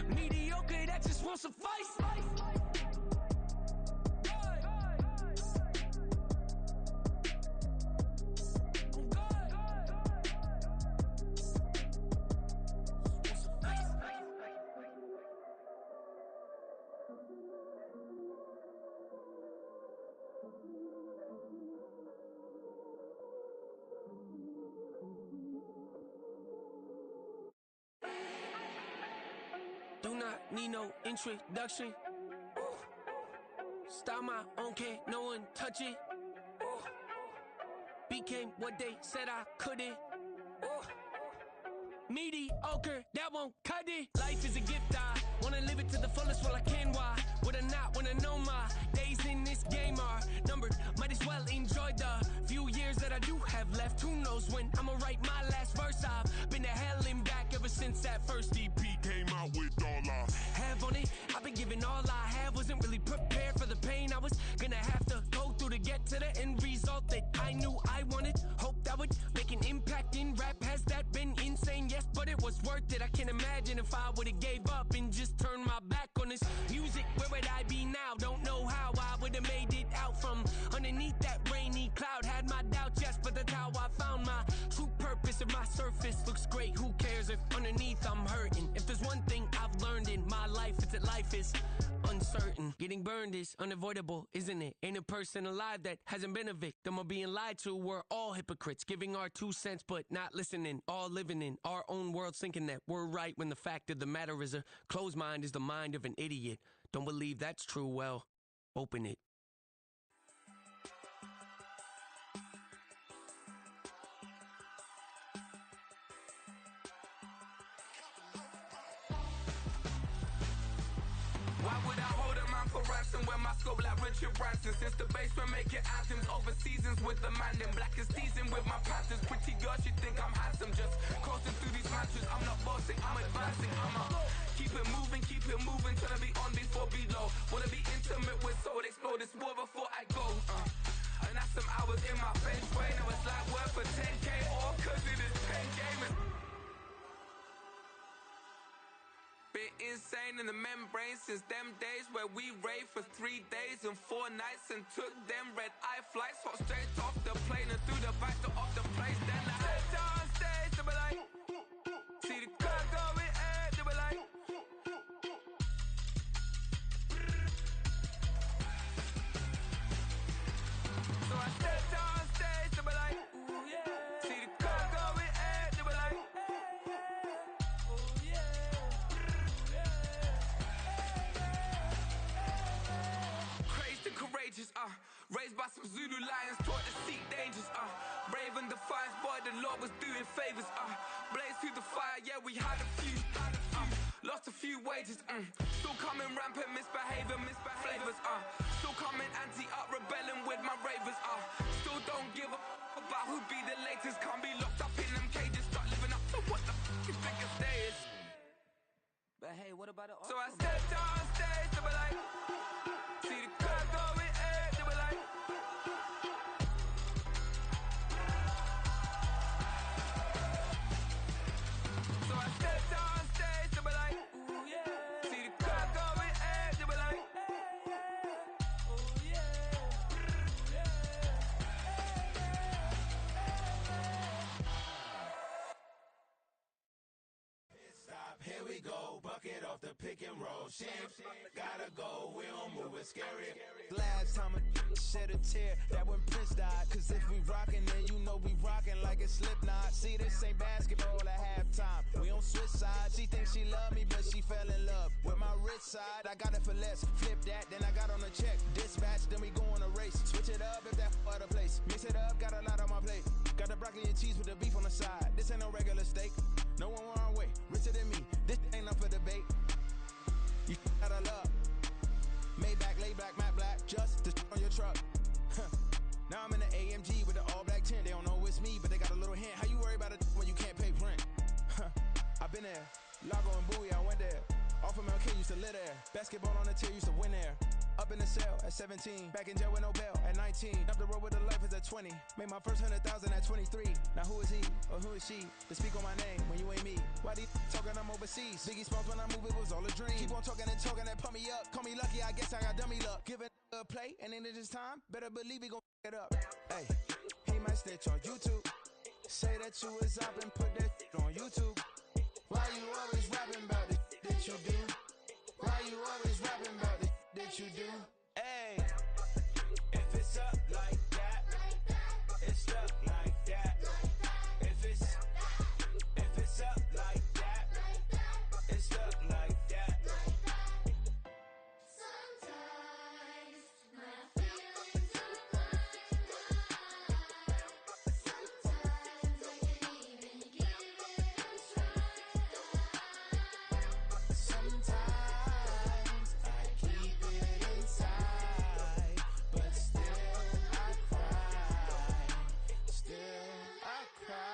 [SPEAKER 6] Mediocre, that just won't suffice. Do not need no introduction. Start my own, can't no one touch it. Became what they said I couldn't. Mediocre, that won't cut it. Life is a gift, I wanna live it to the fullest while I can. Why would I not wanna know my days in this game are numbered? Might as well enjoy the few years that I do have left. Who knows when I'ma write my last verse? I've been to hell and back ever since that first EP came out with all I have on it. I've been giving all I have, wasn't really prepared for the pain I was gonna have to go through to get to the end result that I knew I wanted. Hope that would make an impact in rap. Has that been insane? Yes, but it was worth it. I can't imagine if I would've gave up and just turned my back on this music. Where would I be now? Don't know how I would've made it out from underneath that rainy cloud. Had my doubts, yes, but that's how I found my true purpose. If my surface looks great, who cares if underneath I'm hurting? If there's one thing I've learned in my life, it's that life is uncertain. Getting burned is unavoidable, isn't it? Ain't a person alive that hasn't been a victim of being lied to. We're all hypocrites, giving our 2 cents but not listening. All living in our own world, thinking that we're right when the fact of the matter is a closed mind is the mind of an idiot. Don't believe that's true? Well, open it.
[SPEAKER 7] Why would I hold a man for ransom when my scope like Richard Branson? Since the basement making anthems over seasons with the man in black is teasing with my Panthers. Pretty girl, she think I'm handsome, just coasting through these mansions. I'm not bossing, I'm advancing. I'ma keep it moving till I be on before below. Wanna be intimate with soul, explode this war before I go. And that's some hours in my bench way. Now it's like work for 10K or cause it is 10 gamers. Been insane in the membrane since them days where we raved for 3 days and 4 nights and took them red eye flights. Hot straight off the plane and through the back door of the place. Then I head down stage to be like, see the crowd going air to be like. So I step down stage to be like, ooh yeah. See the crowd going air to be like, ooh yeah. Crazed and courageous, raised by some Zulu lions, taught to seek dangers, brave and defiant, boy, the Lord was doing favors, blaze through the fire, yeah, we had a few, lost a few wages, still coming rampant, misbehaving, flavors, still coming anti-up, rebelling with my ravers, still don't give a about who be the latest, can't be locked up in them cages, start living up to what the you think a day is.
[SPEAKER 6] But hey, what about the
[SPEAKER 7] So I stepped on stage to be like, see the crowd going air to be like. So I stepped on stage to be like, ooh yeah. See the crowd going air to be like.
[SPEAKER 8] it off the pick and roll. Shit, gotta go, we don't move it scary.
[SPEAKER 9] Last time a shed a tear, that when Prince died. Cause if we rockin', then you know we rockin' like a Slipknot. See, this ain't basketball at halftime. We don't switch sides. She thinks she love me, but she fell in love with my rich side. I got it for less. Flip that, then I got on a check. Dispatch, then we go on a race. Switch it up if that other place. Mix it up, got a lot on my plate. Got the broccoli and cheese with the beef on the side. This ain't no regular steak. No one wrong way. Richer than me. This ain't up for debate. You gotta love. Maybach, lay black, matte black. Just to on your truck. Now I'm in the AMG with the all black tint. They don't know it's me, but they got a little hint. How you worry about it when you can't pay rent? I've been there. Lago and Bowie, I went there. Off of MLK, used to live there. Basketball on the tier, used to win there. Up in the cell at 17. Back in jail with no bail at 19. Up the road with the life is at 20. Made my first 100,000 at 23. Now who is he or who is she to speak on my name when you ain't me? Why these talking I'm overseas? Biggie Smalls when I move it was all a dream. Keep on talking and pump me up. Call me lucky, I guess I got dummy luck. Give it a play and then it's time. Better believe we gon' it up. Hey, he might snitch on YouTube. Say that you was up and put that on YouTube. Why you always rapping about the that you do? Why you always rapping about the that you do? Hey, if it's up like that, it's up like that. If it's up like that, it's up like that.
[SPEAKER 10] Sometimes my feelings are blind. Sometimes I can't even give it a try.
[SPEAKER 9] Sometimes I keep it inside, but still I cry. Still I cry.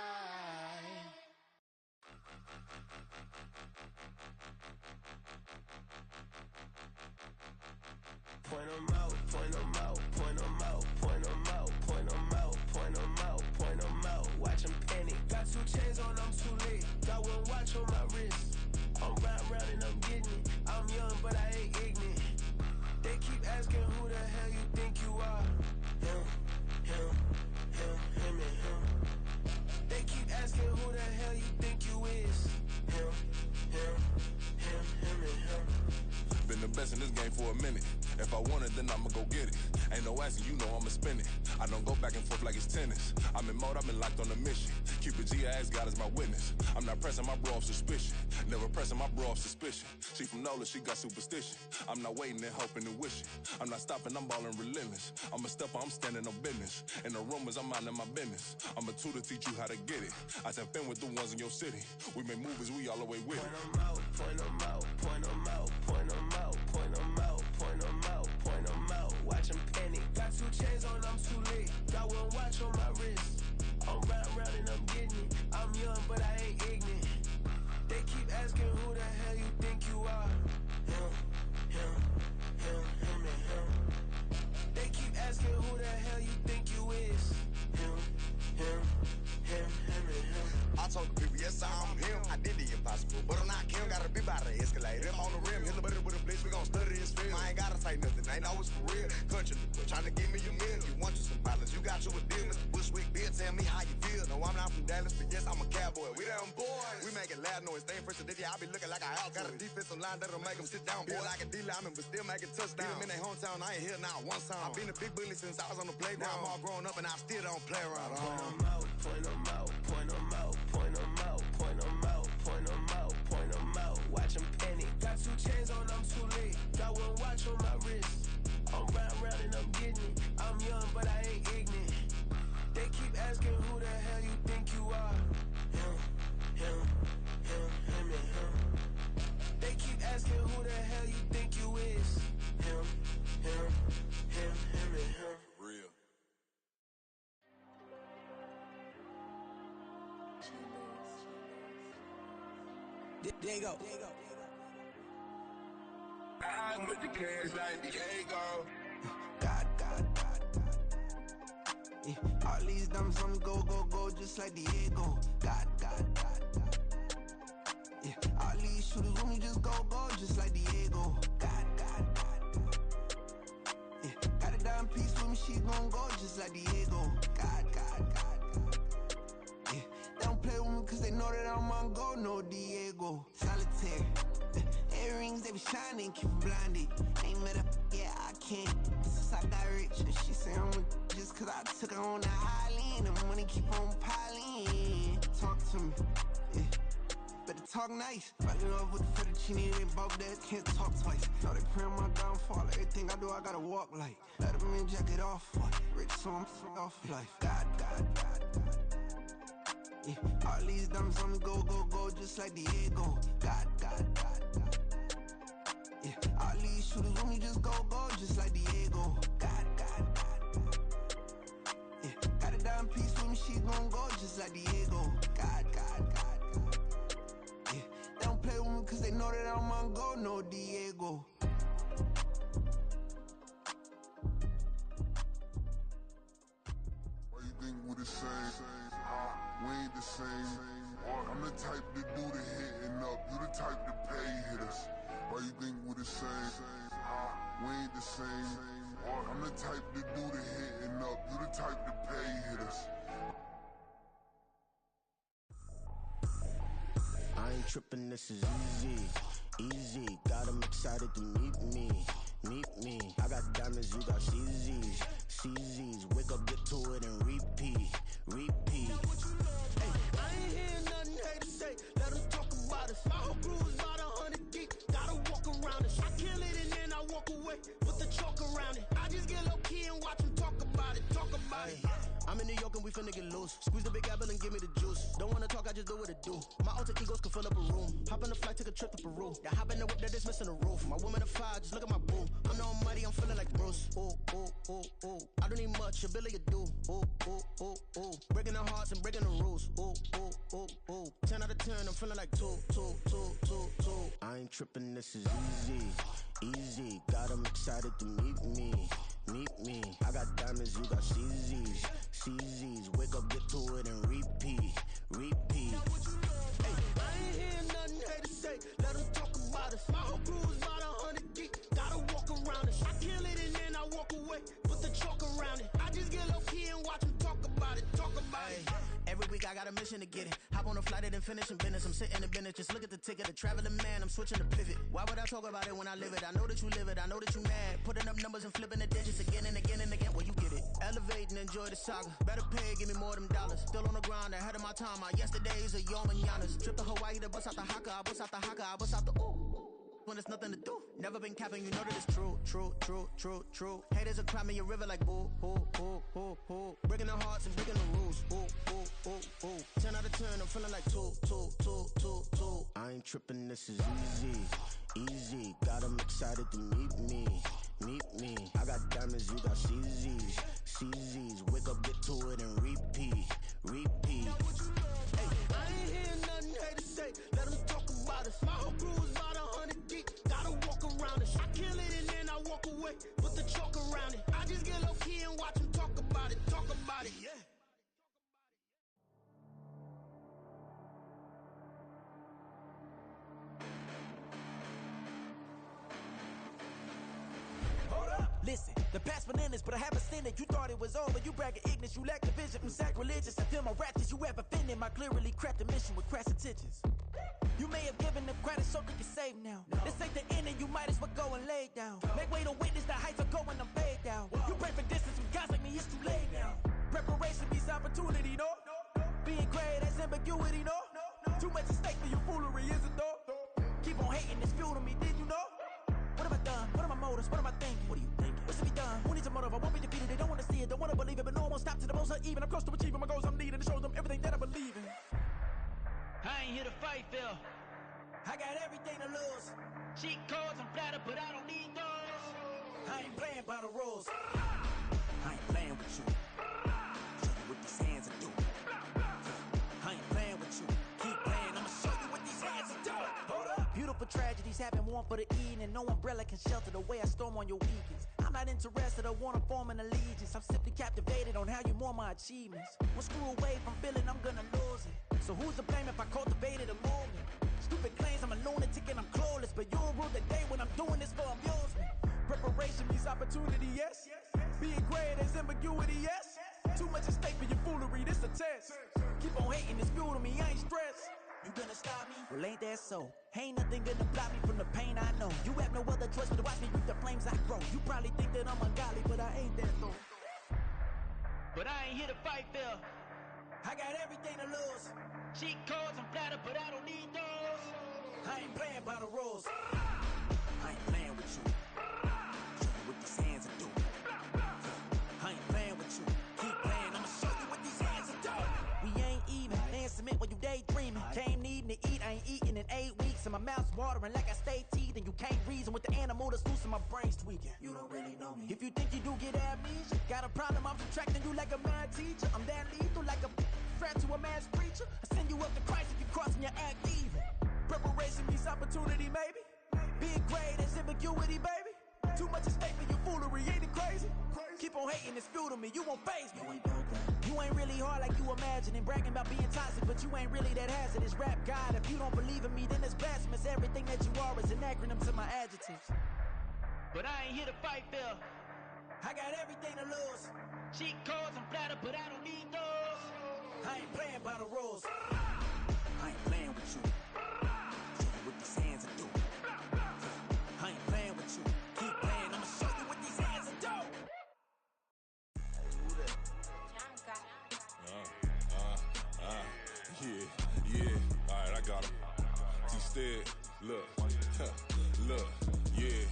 [SPEAKER 9] Point 'em out, point 'em out, point 'em out, point 'em out, point 'em out, point 'em out, point 'em out. Watch 'em panic. Got 2 chains on, I'm too late. Got 1 watch on my wrist. I'm round and I'm getting it. I'm young, but I ain't ignorant. They keep asking who the hell you think you are. Him, and him. They keep asking who the hell you think you is. Him, and him.
[SPEAKER 11] Been the best in this game for a minute. If I want it, then I'ma go get it. Ain't no asking, you know I'ma spin it. I don't go back and forth like it's tennis. I'm in mode, I've been locked on a mission. Cupid G, I ask God as my witness. I'm not pressing my bro off suspicion. Never pressing my bro off suspicion. She from NOLA, she got superstition. I'm not waiting and hoping and wishing. I'm not stopping, I'm balling relentless. I'm a stepper, I'm standing on business. In the rumors, I'm minding my business. I'm a tutor, teach you how to get it. I said, fin with the ones in your city. We make movies, we all the way with it.
[SPEAKER 9] Point 'em out, point 'em out, point 'em out, point 'em out, point 'em out, point 'em out, point 'em out. Watch 'em panic. Got 2 chains on, I'm too late. Got 1 watch on my wrist. I'm round and I'm getting it. I'm young, but I ain't ignorant. They keep asking who the hell you think you are. Him, and him. They keep asking who the hell you think you is. Him, and him.
[SPEAKER 12] I told the people, yes, I'm him. I did the impossible, but I'm not Kim. Gotta be by the escalator. On the rim, hit a better with a blitz. We gon' study this film. I ain't gotta say nothing. Ain't know it's for real. Country, trying to give me a meal. You want you some violence. You got you a deal. Mr. Bushwick, Bill, tell me how you feel. No, I'm not from Dallas, but yes, I'm a cowboy. We them boys. We making loud noise. Staying fresh to this, I be looking like a house. Got a defensive line that'll make them sit down. Feel like a D-lineman, but still making touchdowns. Beat them in their hometown. I ain't here now one time. I've been a big bully since I was on the playground. Now I'm all grown up and I still don't play around.
[SPEAKER 9] Point 'em out, point 'em out, point 'em out, point 'em out, point 'em out, point 'em out, point 'em out. Watch 'em panic. Got 2 chains on, I'm too late. Got 1 watch on my wrist. I'm round and I'm getting it. I'm young, but I ain't ignorant. They keep asking who the hell you think you are. Him, and him. They keep asking who the hell you think you is. Him, and him.
[SPEAKER 11] Real.
[SPEAKER 9] There you go.
[SPEAKER 8] I'm with the cash like Diego.
[SPEAKER 13] God. Yeah, all these diamonds on me go, just like Diego. God. Yeah, all these shooters on me just go, just like Diego. God. Yeah, got a dime piece with me, she gon' go just like Diego. God. Yeah, they don't play with me cause they know that I'm on go, no Diego. Solitaire. rings, they be shining, keep blinded. Ain't met up, yeah, I can't. Since I got rich, and she say I'm just cause I took her on the island. The money keep on piling. Talk to me, yeah. Better talk nice. Fall in love with the fettuccine, they both dead, can't talk twice. Know they pray on my downfall, everything I do, I gotta walk like. Let them in, jacket off, rich, so I'm off life. God. Yeah, all these diamonds on me go, just like Diego. God. Yeah, all these shooters on me just go, just like Diego. God. Yeah, got a dime piece with me, she gon' go just like Diego. God. Yeah, they don't play with me cause they know that I'm on go, no Diego.
[SPEAKER 11] Why you think we the same? We ain't the same. I'm the type to do the hitting up. You the type to pay hitters. Why you think we the same? We ain't the same. I'm the type to do the hitting up. You the type to pay hitters.
[SPEAKER 14] I ain't tripping, this is easy. Got 'em excited to meet me. I got diamonds, you got CZs. Wake up, get to it, and repeat. Hey,
[SPEAKER 6] I ain't hearing nothing hate to say. Let them talk about us. My whole crew is about 100 deep. Gotta walk around us. I kill it and then I walk away. Put the chalk around it. I just get low key and watch them talk about it.
[SPEAKER 14] I'm in New York and we finna get loose. Squeeze the big apple and give me the juice. Don't wanna talk, I just do what it do. My alter egos can fill up a room. Hop on the flight, take a trip to Peru. That hop in the whip that is missing the roof. My woman a fire, just look at my boo. I'm no mighty, I'm feeling like Bruce. Ooh. I don't need much, ability to do. Ooh. Breaking the hearts and breaking the rules. Ooh. 10 out of 10, I'm feeling like two. I ain't tripping, this is easy. Got 'em excited to meet me. I got diamonds, you got CZs. Wake up, get to it, and repeat.
[SPEAKER 6] Hey, I ain't hearing nothing hate to say. Let them talk about us. My whole crew is about 100 deep. Gotta walk around us. I kill it and then I walk away. Put the chalk around it. I just get low key and watch them talk about it.
[SPEAKER 14] Every week I got a mission to get it. Hop on a flight and finish in business. I'm sitting in business, just look at the ticket. A traveling man, I'm switching to pivot. Why would I talk about it when I live it? I know that you live it, I know that you mad. Putting up numbers and flipping the digits again and again. Well, you get it. Elevate and enjoy the saga. Better pay, give me more than dollars. Still on the grind, ahead of my time. My yesterdays are your mananas. Trip to Hawaii to bust out the haka. I bust out the ooh. When there's nothing to do. Never been capping, you know that it's true. Haters will cry me a river like boo. Breaking the hearts and breaking the rules. Ooh. 10 out of 10, I'm feeling like two. I ain't tripping, this is easy. Got 'em excited to meet me. I got diamonds, you got CZs. Wake up, get to it, and repeat.
[SPEAKER 6] Hey, I ain't hearing nothing hate to say. Let them talk about us. My whole crew is about 100 deep. Gotta walk around us. I kill it and then I walk away. Put the chalk around it. I just get low key and watch them talk about it. Yeah.
[SPEAKER 15] Listen, the past bananas, but I haven't seen it. You thought it was over, you bragging ignorance, you lack the vision. I'm sacrilegious, I feel my ratchets, you have offended my clearly crafted mission with crass intentions. You may have given them credit so they can save now. This ain't the end and you might as well go and lay down. Make way to witness the heights are going, I'm paid down. You pray for distance with guys like me, it's too late now. Preparation means opportunity, no? Being great, that's ambiguity, no? Too much at stake for your foolery, is it though? Keep on hating, it's fuel to me, did you know? What have I done? What are my motives? What am I thinking? What are you thinking? What's to be done? Who needs a motive? I won't be defeated. They don't want to see it, don't want to believe it, but no one will stop to the most uneven. I'm close to achieving my goals. I'm needing to show them everything that I believe in. I ain't here to fight, Phil. I got everything to lose. Cheat codes, I'm flattered, but I don't need those. I ain't playing by the rules. I ain't playing with you. Show you what these hands are doing. I ain't playing with you. Keep playing, I'ma show you what these hands are doing. Hold up. Beautiful tragedies happen, one for the eating, and no umbrella can shelter the way I storm on your weekends. I'm not interested, I wanna form an allegiance. I'm simply captivated on how you mourn my achievements. One screw away from feeling I'm gonna lose it. So who's to blame if I cultivated a movement? Stupid claims I'm a lunatic and I'm clueless, but you'll rule the day when I'm doing this for amusement. Preparation means opportunity, yes. Being great is ambiguity, yes. Too much at stake for your foolery, this a test. Keep on hating, it's fuel to me, I ain't stressed. You gonna stop me? Well, ain't that so? Ain't nothing gonna block me from the pain I know. You have no other choice but to watch me reap the flames I grow. You probably think that I'm ungodly, but I ain't that though. But I ain't here to fight fair. I got everything to lose. Cheat codes and flatter, but I don't need those. I ain't playing by the rules. I ain't playing with you. Show you what these hands will do. I ain't playing with you. Keep playing, I'ma show you what these hands will do. We ain't even. Laying cement when you daydreaming. Came needing to eat, I ain't eating in 8 weeks. And my mouth's watering like I stay teething. You can't reason with the animal that's loose and my brain's tweaking. You don't really know me. If you think you do get amnesia, got a problem, I'm subtracting you like a mad teacher. I'm that lethal like a threat to a mass preacher. I send you up to Christ if you crossing your act even. Preparation means opportunity, maybe. Big grade is ambiguity, baby. Too much at stake for your foolery, ain't it crazy? Keep on hating, it's fuel to me, you won't faze me. You ain't really hard like you imagine and bragging about being toxic, but you ain't really that hazardous. Rap God, if you don't believe in me, then it's blasphemous. Everything that you are is an acronym to my adjectives. But I ain't here to fight fair. I got everything to lose. Cheat codes and flatter, but I don't need those. I ain't playing by the rules. I ain't playing with you. Show you what these hands will do. I ain't playing with you. Keep playing, I'ma show you what these hands will do.
[SPEAKER 11] Yeah. Alright, I got him. Instead, look, yeah.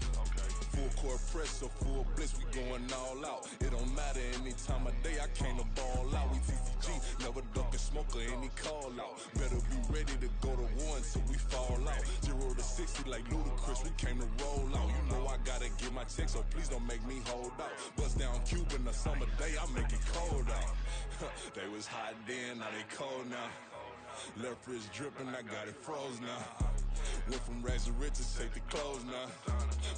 [SPEAKER 11] Full court press, so full bliss, we going all out. It don't matter any time of day, I came to ball out. We TCG, never duck a smoker, any call out. Better be ready to go to war until we fall out. 0 to 60 like Ludacris, we came to roll out. You know I gotta get my check, so please don't make me hold out. Bust down Cuban a summer day, I make it cold out. They was hot then, now they cold now. Left wrist dripping, I got it froze now. Went from rags to riches, take the clothes now.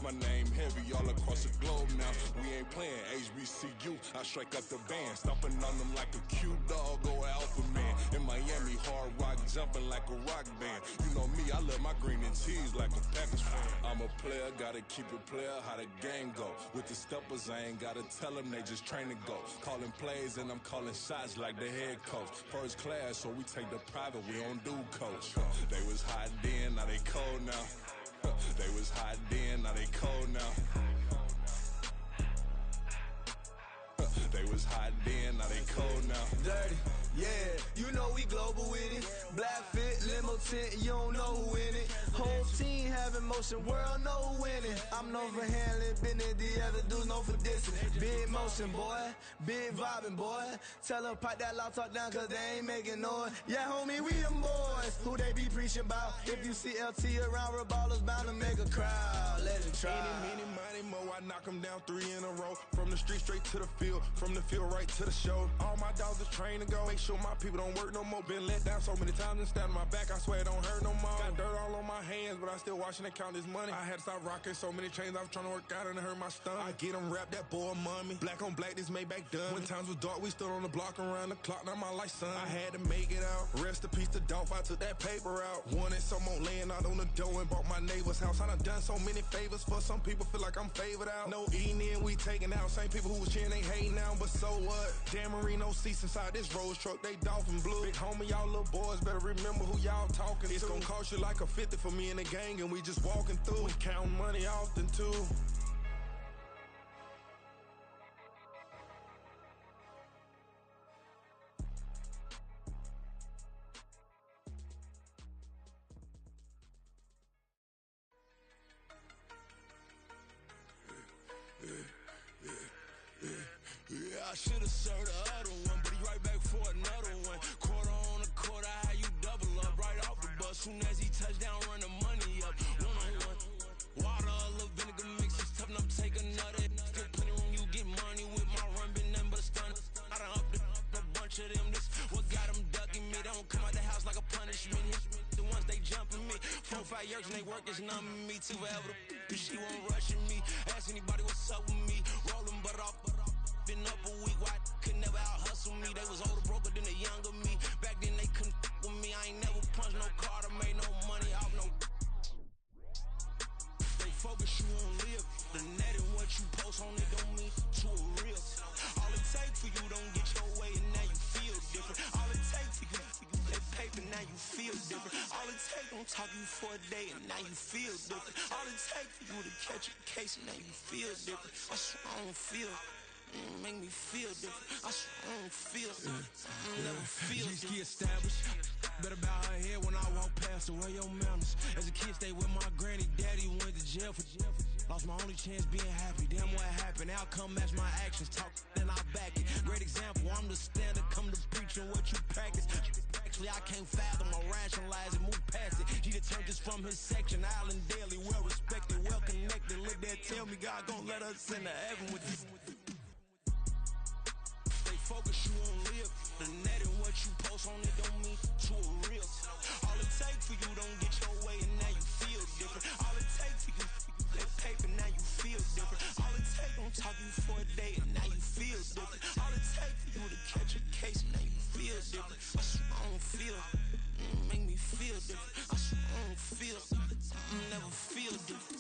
[SPEAKER 11] My name heavy all across the globe now. We ain't playing HBCU, I strike up the band. Stomping on them like a cute dog or alpha man. In Miami, hard rock jumping like a rock band. You know me, I love my green and cheese like a Packers fan. I'm a player, gotta keep it player, how the game go. With the steppers, I ain't gotta tell them, they just train to go. Calling plays and I'm calling shots like the head coach. First class, so we take the private, we don't do coach. They was hot then, now they cold now. They was hot then, now they cold now. They was hot then, now they cold now.
[SPEAKER 16] Dirty, yeah, you know we global with it. Black fit, limo tint, you don't know who in it. Whole team having motion, world know who winning. I'm known for handling business, the other dudes known for dissing. Big motion, boy, big vibing, boy. Tell them pipe that loud talk down, cause they ain't making noise. Yeah, homie, we them boys, who they be preaching about. If you see LT around, Reballer's bound to make a crowd. Let it try.
[SPEAKER 11] Any, money, mo, I knock them down 3 in a row. From the street straight to the field, from the field right to the show. All my dogs are trained to go. Make sure my people don't work no more. Been let down so many times and stand on my back, I swear it don't hurt no more. Got dirt all on my hands, but I still watching and count this money. I had to stop rocking so many chains, I was trying to work out and it hurt my stomach. I get them wrapped, that boy mommy. Black on black, this Maybach done. When times was dark, we stood on the block around the clock, now my life son. I had to make it out. Rest in peace to Dolph, I took that paper out. Wanted some more laying out on the dough and bought my neighbor's house. I done so many favors for some people, feel like I'm favored out. No eating in, we taking out. Same people who was cheering, they hating now, but so what? Dan Marino seats inside this Rolls truck, they Dolphin blue. Big homie, y'all little boys better remember who y'all talking to. It's gonna cost you like a 50 for me and the gang, and we just walking through. We counting money often too.
[SPEAKER 17] Yeah, I should've served the other one, but he right back for another one. Quarter on a quarter, how you double up right off the bus. Soon as he touch down, run the money up. 1-on-1. Water, a little vinegar mix, it's tough enough to take another. Still plenty room, you get money with my run, been nothing but a stun. I done upped a bunch of them. This what got them ducking me. They don't come out the house like a punishment. The ones they jumping me. 4-5 years and they work is numbing me. Too forever. She won't rushing me. Ask anybody what's up with me. Rolling butt off. Been up a week, why could never out hustle me? They was older, broker than the younger me. Back then they couldn't with me. I ain't never punched no card or made no money off no. They focus you on live. The net and what you post on it don't mean to a real. All it take for you don't get your way and now you feel different. All it take for you that paper now you feel different.
[SPEAKER 9] talk you for a day and now you feel different. All it takes for you to catch a case and now you feel different. I swear I don't feel. Make me feel different. I swear I don't feel. I never feel
[SPEAKER 17] G-ski established. Better bow her head when I walk past her. Where your manners? As a kid, stayed with my granny. Daddy went to jail for lost my only chance being happy. Damn, what happened? Outcome match my actions. Talk, then I back it. Great example. I'm the standard. Come to preaching what you practice. Actually, I can't fathom or rationalize it. Move past it. She determined just from his section. Island Daily, well respected, well connected. Look there, tell me God gon' let us into heaven with you. Stay focused, you won't live. The net and what you post on it don't mean to a real. All it takes for you don't get your way and now you feel different. All it takes for you that paper, now you feel different. All it takes don't talk you for a day and now you feel different. All it takes for you to catch a case and now you feel different. I swear I don't feel. Make me feel different. I swear I don't feel. I never feel different.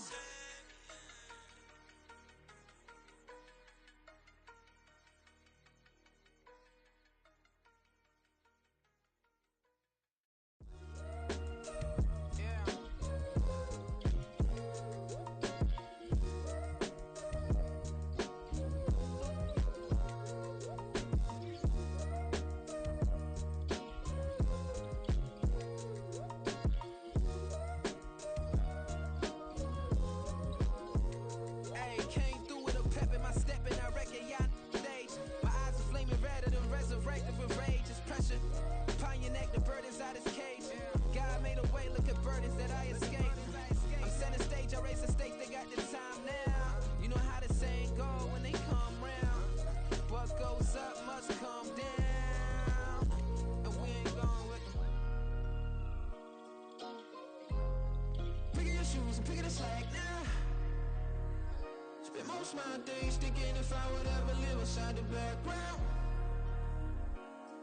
[SPEAKER 17] My days thinking if I would ever live inside the background.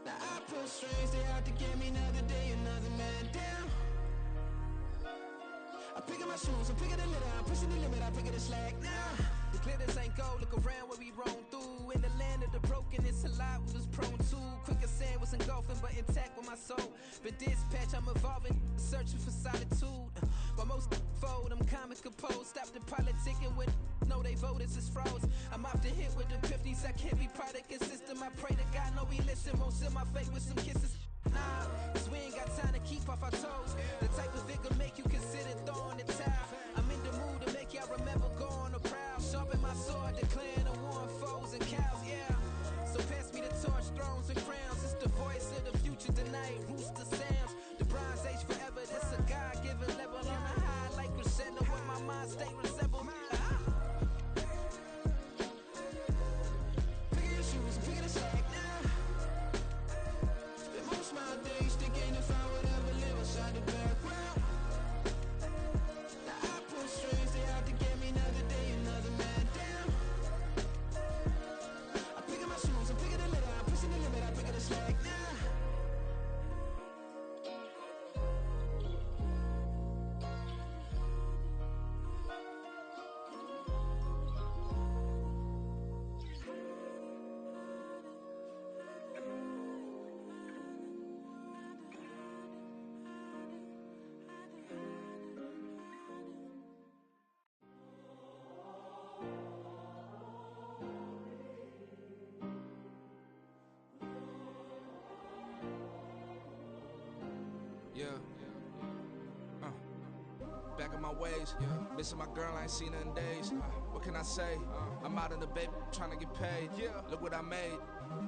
[SPEAKER 17] Now I pull strings, they out to get me another day, another man down. I pick up my shoes, I'm picking the litter, I'm pushing the limit, I pick up the slack now. The glitters ain't gold, look around where we roam through. In the land of the broken, it's a lot we was prone to. Quicker sand was engulfing, but intact with my soul. Been dispatched, I'm evolving, searching for solitude. While most fold, I'm comic composed. Stop the politicking when know they voters is froze. I'm off the hit with the 50s, I can't be product and system. I pray to God, no we listen, won't seal my fate with some kisses. Nah, cause we ain't got time to keep off our toes. The type of vigor make you consider throwing the towel. I'm in the mood to make y'all remember going to crowd. Sharpen my sword, declaring the war on foes and cows, yeah. So pass me the torch, thrones and crowns. It's the voice of the future tonight, rooster sounds. The Bronze Age forever, this a God-given level on a high like crescendo where my mind stay resemble. Pick your shoes, pick the slack now. Spend most my days thinking if I would ever live inside the background. Now I pull strings, they out to get me another day, another man down. I pick up my shoes, I'm picking the litter, I'm pushing the limit, I pick up the slack now.
[SPEAKER 18] Back in my ways, missing my girl, I ain't seen her in days. What can I say? I'm out in the baby, trying to get paid. Look what I made.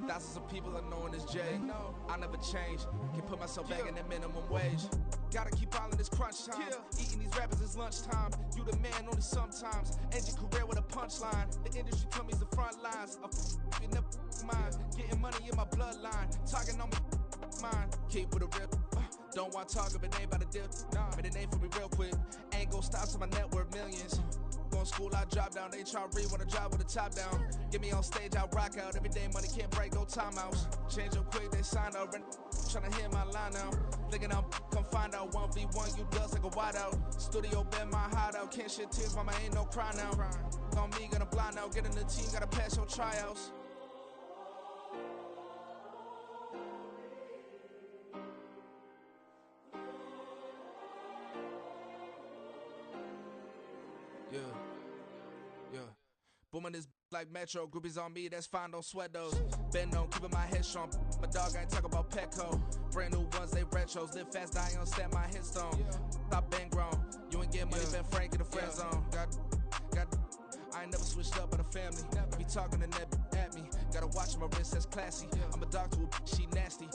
[SPEAKER 18] Thousands of people are knowing this Jay. I never change. Can put myself back in the minimum wage. Gotta keep all in this crunch time. Eating these rappers is lunchtime. You the man only sometimes. End your career with a punchline. The industry told me it's the front lines. You never mind. Getting money in my bloodline. Talking on me, mine. Keep with a real. Don't want to talk if it ain't about a dip. Made a name for me real quick. Ain't gon' stop till my net worth millions. Going school, I drop down. They try to read when I drive with the top down. Get me on stage, I rock out. Every day money can't break, no timeouts. Change up quick, they sign up. Tryna hear my line now. Thinking I'm come find out 1v1, you dust like a wideout. Studio been my hideout. Can't shed tears, mama ain't no cry now. On me, gonna blind out. Get in the team, gotta pass your tryouts. Booming this like Metro. Groupies on me, that's fine, don't sweat those. Been on, keeping my head strong. My dog ain't talk about Petco. Brand new ones, they retros. Live fast, I ain't gonna set my headstone. Stop been grown. You ain't getting money, been Frank in the friend zone. I ain't never switched up on the family. Be talking to that at me. Gotta watch my wrist, that's classy. I'm a dog to a she nasty.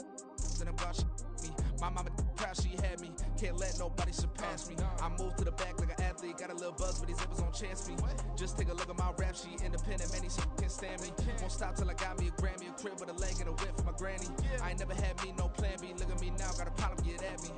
[SPEAKER 18] And I'm God, she me. My mama proud she had me. Can't let nobody surpass me. I move to the back like an athlete. Got a little buzz, but these zippers on chance me. Just take a look at my rap sheet. Independent, man, these can't stand me. Won't stop till I got me a Grammy, a crib with a leg and a whip for my granny. I ain't never had me no plan B. Look at me now, got a problem, get at me.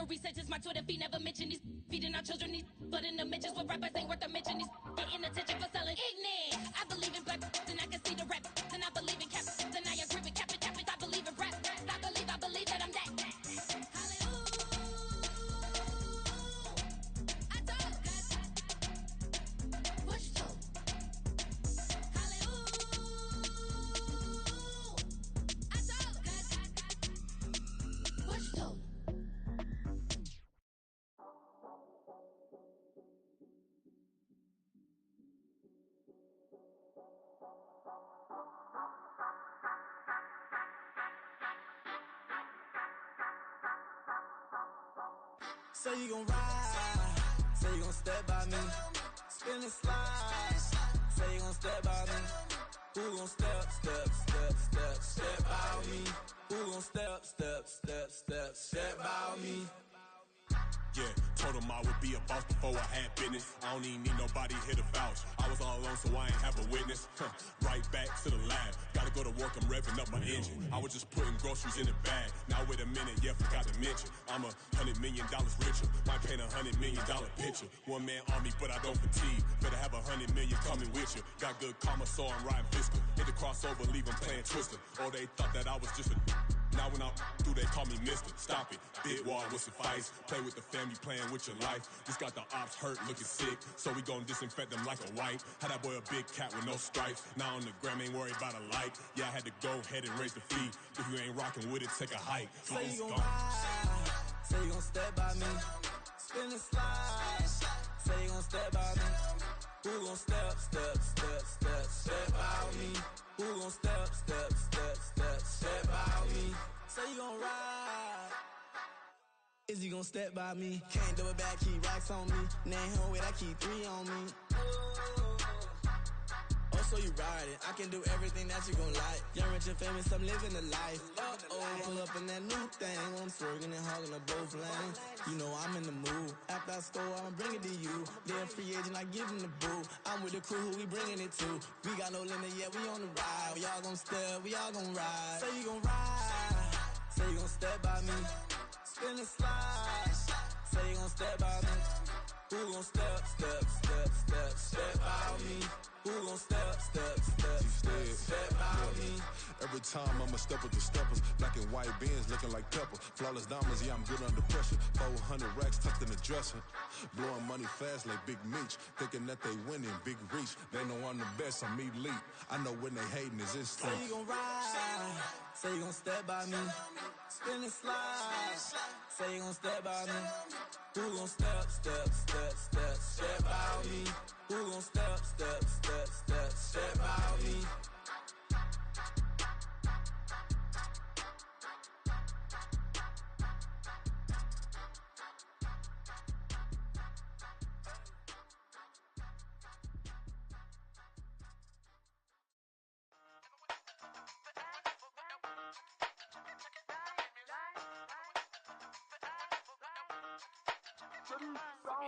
[SPEAKER 19] Slavery sentence, my Twitter feed never mention these feeding our children these but in the mentions with rappers ain't worth a mention these getting attention for selling ignorant. I believe in black and I can see the rap and I believe in cap and I agree with cap I believe in rap. I believe that I'm that.
[SPEAKER 16] Say you gon' ride, say you gon' step by me, spin and slide, say you gon' step by me, who gon' step by me, who gon' step by me.
[SPEAKER 11] Yeah, told him I would be a boss before I had business. I don't even need nobody here to vouch. I was all alone, so I ain't have a witness. Right back to the lab. Gotta go to work, I'm revving up my engine. I was just putting groceries in the bag. Now wait a minute, yeah, forgot to mention. I'm $100 million richer. Might paint $100 million picture. One man army, but I don't fatigue. Better have 100 million coming with you. Got good karma, so I'm riding fiscal. Hit the crossover, leave them playing Twister. Or they thought that I was just a... Now when I do, they call me Mister. Stop it. Big wall will suffice. Play with the family, playing with your life. Just got the ops hurt, looking sick. So we gon' disinfect them like a wipe. Had that boy a big cat with no stripes. Now on the gram, ain't worried about a like. Yeah, I had to go ahead and raise the fee. If you ain't rocking with it, take a hike.
[SPEAKER 16] Say you gon' ride, say you gon' step by me, spin and slide. Say you gon' step by me, who gon' step by me, who gon' step by me. Say you gon' ride, is you gon' step by me? Can't do it back, keep racks on me. Name home with I keep 3 on me. Oh, so you ride it. I can do everything that you gon' like. Young, rich, and famous, I'm living the life. Pull up in that new thing. I'm swerving and hogging up both lanes. You know I'm in the mood. After I score, I'ma bring it to you. They're a free agent, I give them the boo. I'm with the crew, who we bringing it to. We got no limit, yeah, we on the ride. We all gon' step, we all gon' ride. Say you gon' ride, say you gon' step by me. Spin and slide, say you gon' step by me. Who gon' step by me? Who gon' step by me?
[SPEAKER 11] Every Every time I'ma step with the steppers. Black and white beans looking like pepper. Flawless diamonds, yeah, I'm good under pressure. 400 racks tucked in the dresser. Blowing money fast like Big Meech. Thinking that they winning, big reach. They know I'm the best, I'm elite. I know when they hating is instinct.
[SPEAKER 16] Say you gon' ride, say you gon' step by me. Spin and slide, say you gon' step by me. Who gon' step by me? Who gon' step by me?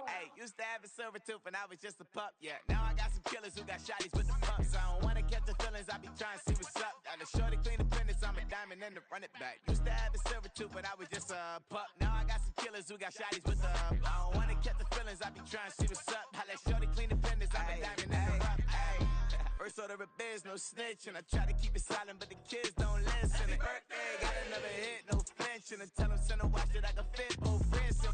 [SPEAKER 20] Hey, used to have a silver tooth when I was just a pup, yeah. Now I got some killers who got shotties with the pumps. I don't wanna catch the feelings, I be trying to see what's up. Got a shorty clean the fitness, I'm a diamond and to run it back. Used to have a silver tooth when I was just a pup. Now I got some killers who got shotties with the I don't wanna catch the feelings, I be trying to see what's up. I let shorty clean the fitness, I'm a diamond and to run it back. First order of biz, no snitch, and I try to keep it silent, but the kids don't listen. Birthday, got another hit, no flinch, and I tell them send a watch that I can fit both wrists.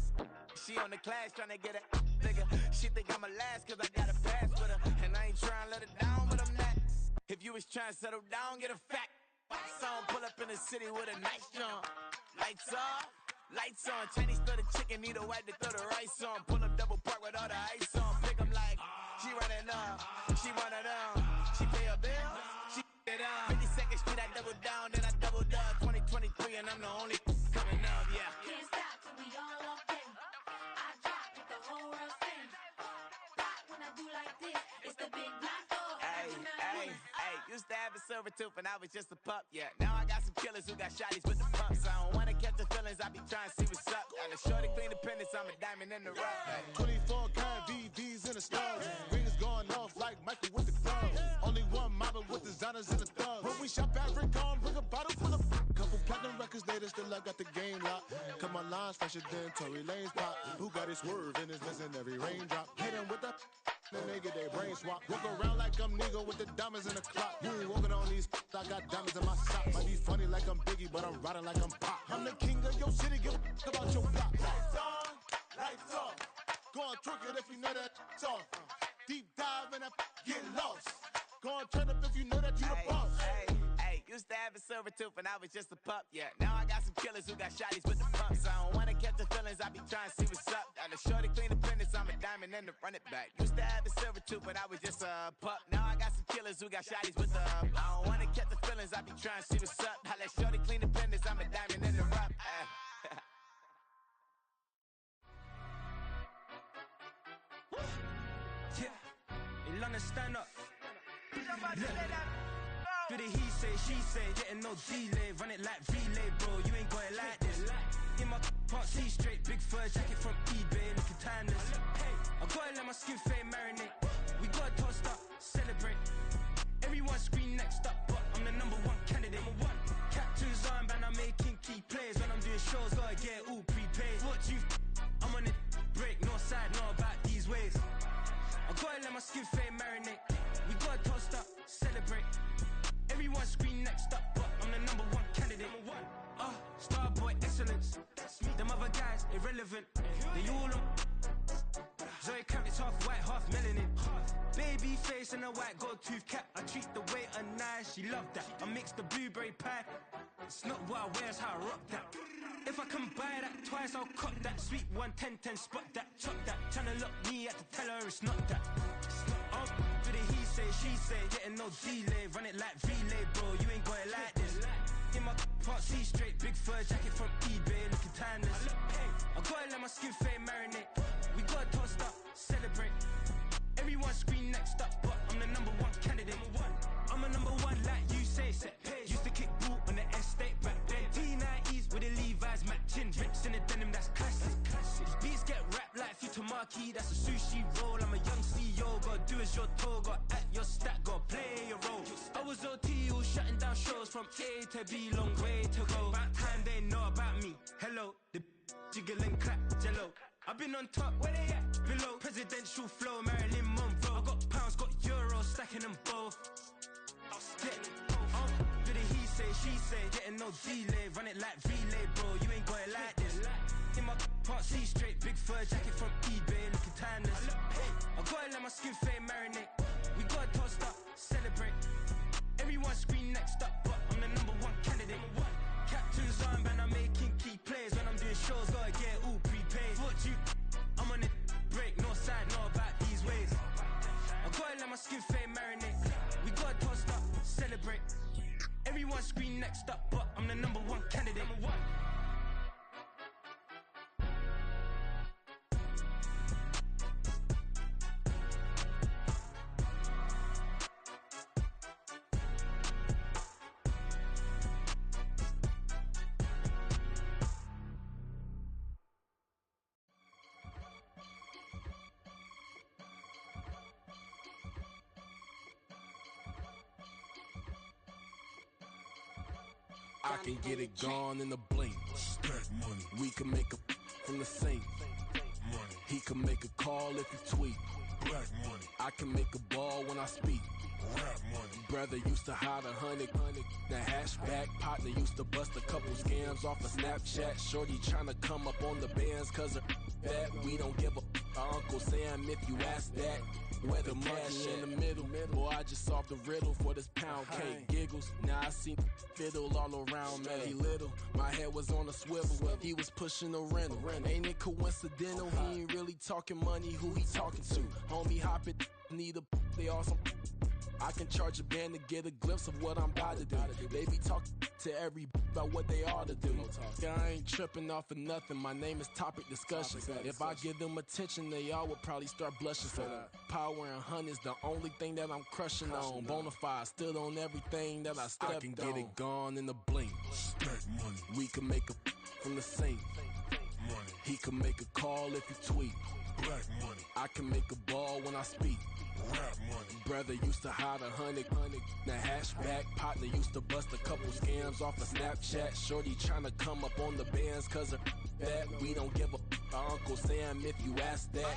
[SPEAKER 20] She on the class trying to get it bigger. She think I'm a last cause I got a pass with her. And I ain't trying to let it down, but I'm not. If you was trying to settle down, get a fact. Song pull up in the city with a nice jump. Lights off, lights on. Chinese throw the chicken, need a wipe to throw the rice on. Pull up double park with all the ice on. Pick 'em like, she running up, she one of them. She pay her bill, she it up. 52nd Street, I double down, then I doubled up. 2023 and I'm the only coming up, yeah.
[SPEAKER 10] Can't stop till we all up in. I drop it, the whole world sing. Rock when I do like this, it's the big black dog.
[SPEAKER 20] Used to have a silver tooth when I was just a pup, yeah. Now I got some killers who got shotties with the pumps. I don't wanna catch the feelings, I be trying to see what's up. Got a shorty clean the pendants, I'm a diamond in the rough.
[SPEAKER 5] 24 karat VVs in the stars. Rings going off like Michael with the clubs. Only one mobbing with designers in the thugs. When we shop at Rick on, bring a bottle full of couple platinum records later, still I got the game locked. Cut my lines fresher than Tory Lane's pop. Who got his swerve and is missing every raindrop. Hit him with the then they get their brain swap. Walk around like I'm nigga with the diamonds in the clock. You ain't walking on these, I got diamonds in my sock. Might be funny like I'm Biggie, but I'm riding like I'm Pop. I'm the king of your city, give a about your block. Lights on, lights off. Go on, twerk it if you know that it's off. Deep dive and get lost. Go on, turn up if you know that you the boss.
[SPEAKER 20] Used to have a silver tooth when I was just a pup, yeah. Now I got some killers who got shotties with the pumps. I don't wanna catch the feelings, I be trying to see what's up. Got a shorty clean the pendants, I'm a diamond and to run it back. Used to have a silver tooth when I was just a pup. Now I got some killers who got shotties with the I don't wanna catch the feelings, I be trying to see what's up. I let shorty clean the pendants, I'm a diamond and to run
[SPEAKER 15] Yeah, in London, stand up. Do the he say, she say, getting no delay. Run it like relay, bro, you ain't got it like this. In my can't see straight, big fur jacket from eBay, looking timeless. I gotta let my skin fade marinate. We gotta toast up, celebrate. Everyone scream next up, but I'm the #1 candidate. Captain's armband, I'm making key plays. When I'm doing shows, gotta get all prepaid. What you I'm on it, break, no side, no about these ways. I gotta let my skin fade marinate. We gotta toast up, celebrate. Everyone scream next up, but I'm the #1 candidate. Starboy excellence. Them other guys irrelevant. They all on. Zoe Kravitz half white, half melanin. Baby face and a white gold tooth cap. I treat the waiter nice, she love that. I mix the blueberry pie. It's not what I wear, it's how I rock that. If I can buy that twice, I'll cut that. Sweet 110, spot that, chop that. Tryna lock me at to tell her it's not that. Do the he say, she say, getting no delay. Run it like relay, bro, you ain't got it like this. In my can't see straight, big fur jacket from eBay, looking timeless. I gotta let my skin fade marinate. We gotta toast up, celebrate. Everyone scream next up, but I'm the #1 candidate. I'm a #1 like you say, set pace. Used to kick ball on the estate back then. T90s with the Levi's matching. Rips in the denim, that's classic. These beats get wrapped like Futamaki, that's a sushi roll. I'm a young CEO, gotta do as you're told. Gotta act your stat, gotta play your role. I was OT, all shutting down shows from A to B, long way to go. About time they know about me. Hello, the jiggle and clap, jello. I've been on top, where they at? Below, presidential flow, Marilyn Monroe. I got pounds, got euros, stacking them both. Do the he say, she say, getting no delay, run it like relay, bro, you ain't got it like this. In my can't see straight, big fur jacket from eBay, looking timeless. I gotta let my skin fade marinate. We gotta toast up, celebrate. Everyone scream next up, but I'm the number one candidate. Captain's armband, I'm making key plays. When I'm doing shows, gotta get it all prepaid. What you, I'm on it, break, no side, no about these ways. I gotta let my skin fade marinate. We gotta toast up, celebrate. Everyone scream next up, but I'm the number one candidate.
[SPEAKER 21] I can get it gone in a blink. Stack money. We can make a from the sink. Money. He can make a call if he tweet. Black money. I can make a ball when I speak. Rap money. Brother used to hide 100. The hashback partner used to bust a couple scams off of Snapchat. Shorty tryna come up on the bands cause of that. We don't give a Uncle Sam if you ask that. Where the money in the middle. Boy, I just solved the riddle for this pound cake. Giggles, now I see fiddle all around me. He little, my head was on a swivel. He was pushing a rental. Ain't it coincidental? He ain't really talking money, who he talking to? Homie hopping, need a, they awesome. I can charge a band to get a glimpse of what I'm about to do. They be talking to every about what they ought to do. I ain't tripping off of nothing. My name is Topic Discussion. If I give them attention, they all would probably start blushing. So power and hunt is the only thing that I'm crushing on. Bonafide stood on everything that I stepped on. I can get it gone in a blink. Stack money. We can make a from the sink. Money. He can make a call if he tweet. Black money. I can make a ball when I speak. Rap money. Brother used to hide 100. The hashback partner used to bust a couple scams off of Snapchat. Shorty tryna come up on the bands cause of that. We don't give a Uncle Sam if you ask that.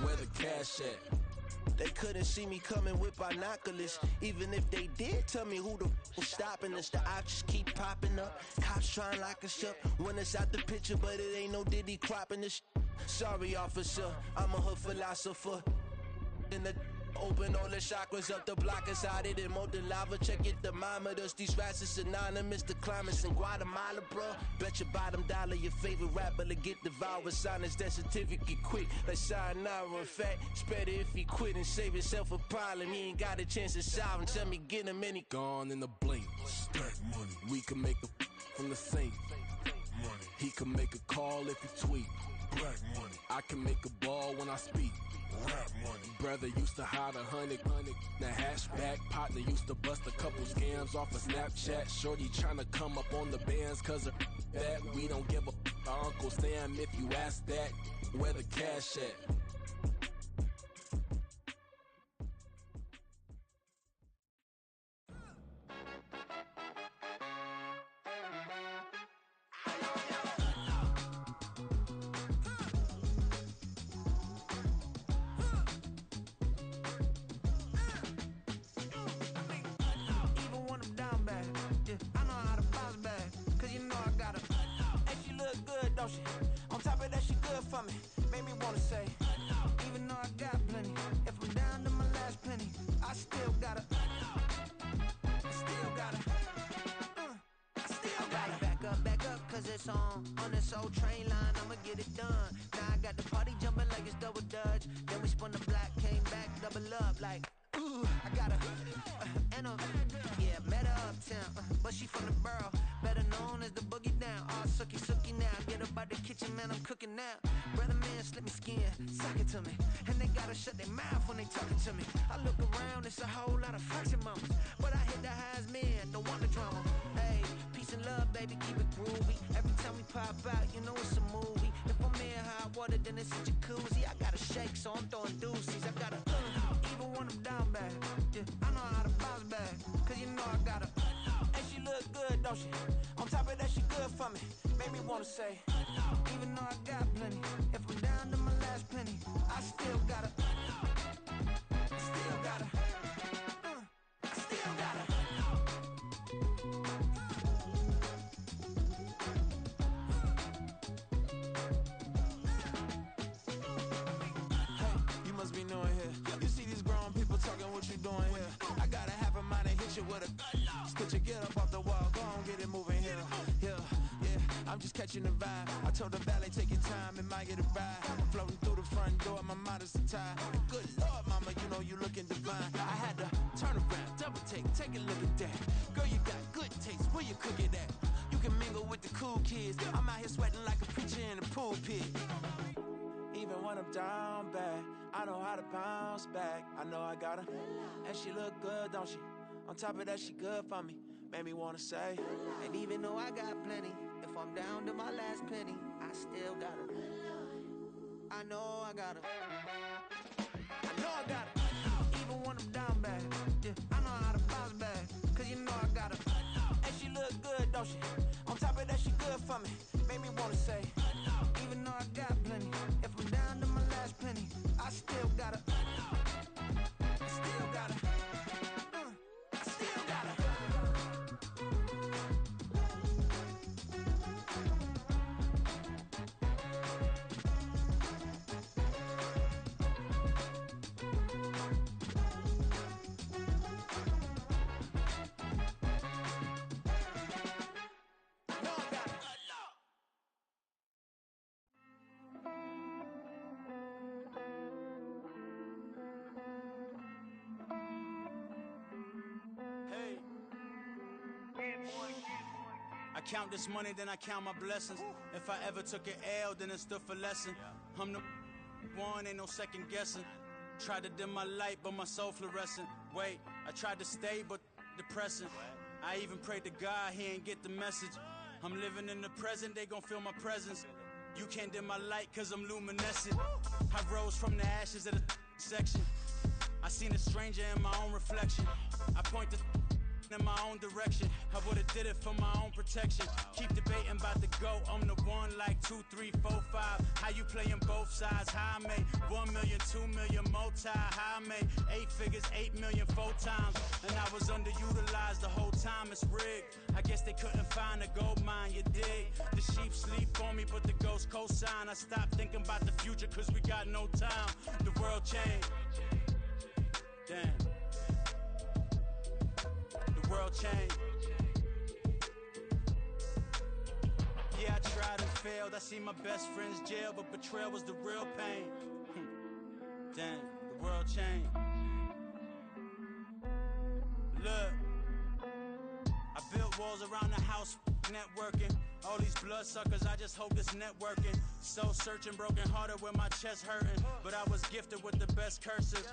[SPEAKER 21] Where the cash at?
[SPEAKER 22] They couldn't see me coming with binoculars. Even if they did, tell me who the f*** stopping us. The options keep popping up. Cops trying to lock us up. When it's out the picture, but it ain't no Diddy cropping this. Sorry, officer, I'm a hood philosopher. In the open all the chakras up the block inside it and molten lava. Check your thermometers. These rats is synonymous to climates in Guatemala, bro. Bet your bottom dollar your favorite rapper to get devoured. Sign his death certificate quick. Like sayonara. In fact, it's better if he quit and save himself a problem. He ain't got a chance to solve and tell me get him any.
[SPEAKER 21] Gone in a blink. Stack money. We can make a from the sink. Money. He can make a call if he tweet. Black money. I can make a ball when I speak. Rap money. Brother used to hide 100. The hashback partner used to bust a couple scams off of Snapchat. Shorty tryna come up on the bands cause of that. We don't give a Uncle Sam if you ask that. Where the cash at?
[SPEAKER 15] On top of that, she good for me. Made me wanna say, even though I got plenty, if I'm down to my last penny, I still gotta, I still gotta back up, cause it's on this old train line, I'ma get it done. Now I got the party jumping like it's double dutch. Then we spun the block, came back, double up like, ooh, I got and yeah, met her uptown, but she from the borough, better known as the boogie down. All sucky now, get up out the kitchen, man, I'm cooking now. Brother man, slip me skin, suck it to me, and they gotta shut their mouth when they talking to me. I look around, it's a whole lot of flexing mamas, but I hit the highs, man, don't want the drama. Hey, peace and love, baby, keep it groovy. Every time we pop out, you know it's a movie. If I'm in hot water, then it's a jacuzzi. I gotta shake, so I'm throwing deuces. I gotta even when I'm down bad. Yeah, I know how to bounce back, cause you know I gotta. And she look good, don't she? On top of that, she good for me. Made me wanna say, even though I got plenty, if I'm down to my last penny, I still gotta.
[SPEAKER 9] with a just put your get up off the wall, go on, get it moving here, yeah. I'm just catching the vibe. I told the valet, take your time, it might get a ride. Floating through the front door, my modest attire. Good Lord, mama, you know you looking divine. I had to turn around, double take a look at that. Girl, you got good taste, where you cook it at? You can mingle with the cool kids. I'm out here sweating like a preacher in a pool pit. Even when I'm down bad, I know how to bounce back. I know I got her, and she look good, don't she? On top of that, she good for me. Made me wanna say,
[SPEAKER 13] and even though I got plenty, if I'm down to my last penny, I still got her. I know I got her.
[SPEAKER 9] I know I got her. Even when I'm down bad, yeah, I know how to bounce back. Cause you know I got her. And she look good, don't she? On top of that, she good for me. Made me wanna say, even though I got plenty, if I'm down to my last penny, I still got her. I still got her. I still got her.
[SPEAKER 2] I count this money, then I count my blessings. If I ever took an L, then it stood for lesson. I'm the one, ain't no second guessing. Tried to dim my light, but my soul fluorescent. Wait, I tried to stay, but depressing. I even prayed to God, he ain't get the message. I'm living in the present, they gon' feel my presence. You can't dim my light, cause I'm luminescent. I rose from the ashes of the section. I seen a stranger in my own reflection. I point the in my own direction. I would've did it for my own protection. Keep debating about the GOAT. I'm the one like 2, 3, 4, 5. How you playing both sides? How I made 1 million, 2 million, multi. How I made 8 figures, 8 million, 4 times. And I was underutilized the whole time. It's rigged. I guess they couldn't find a gold mine, you dig? The sheep sleep on me, but the ghost cosign. I stopped thinking about the future, cause we got no time. The world changed. Damn. The world changed. Yeah, I tried and failed. I see my best friends jail, but betrayal was the real pain. Damn, the world changed. Look, I built walls around the house, networking. All these bloodsuckers, I just hope this networking. Soul searching, broken hearted with my chest hurting. But I was gifted with the best cursive.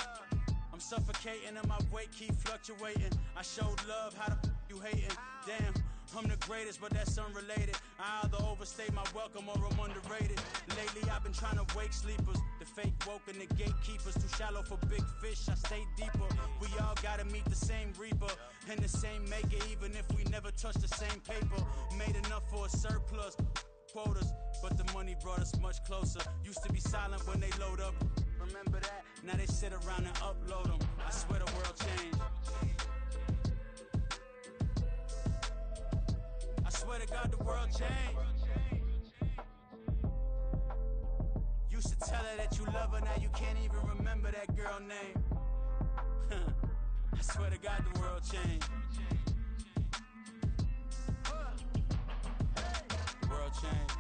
[SPEAKER 2] I'm suffocating and my weight keep fluctuating. I showed love, how the you hating? Damn, I'm the greatest, but that's unrelated. I either overstay my welcome or I'm underrated. Lately I've been trying to wake sleepers. The fake woke and the gatekeepers. Too shallow for big fish, I stay deeper. We all gotta meet the same reaper and the same maker, even if we never touch the same paper. Made enough for a surplus quotas, but the money brought us much closer. Used to be silent when they load up. Remember that? Now they sit around and upload them. I swear the world changed. I swear to God the world changed. Used to tell her that you love her, now you can't even remember that girl name. I swear to God the world changed. The world changed.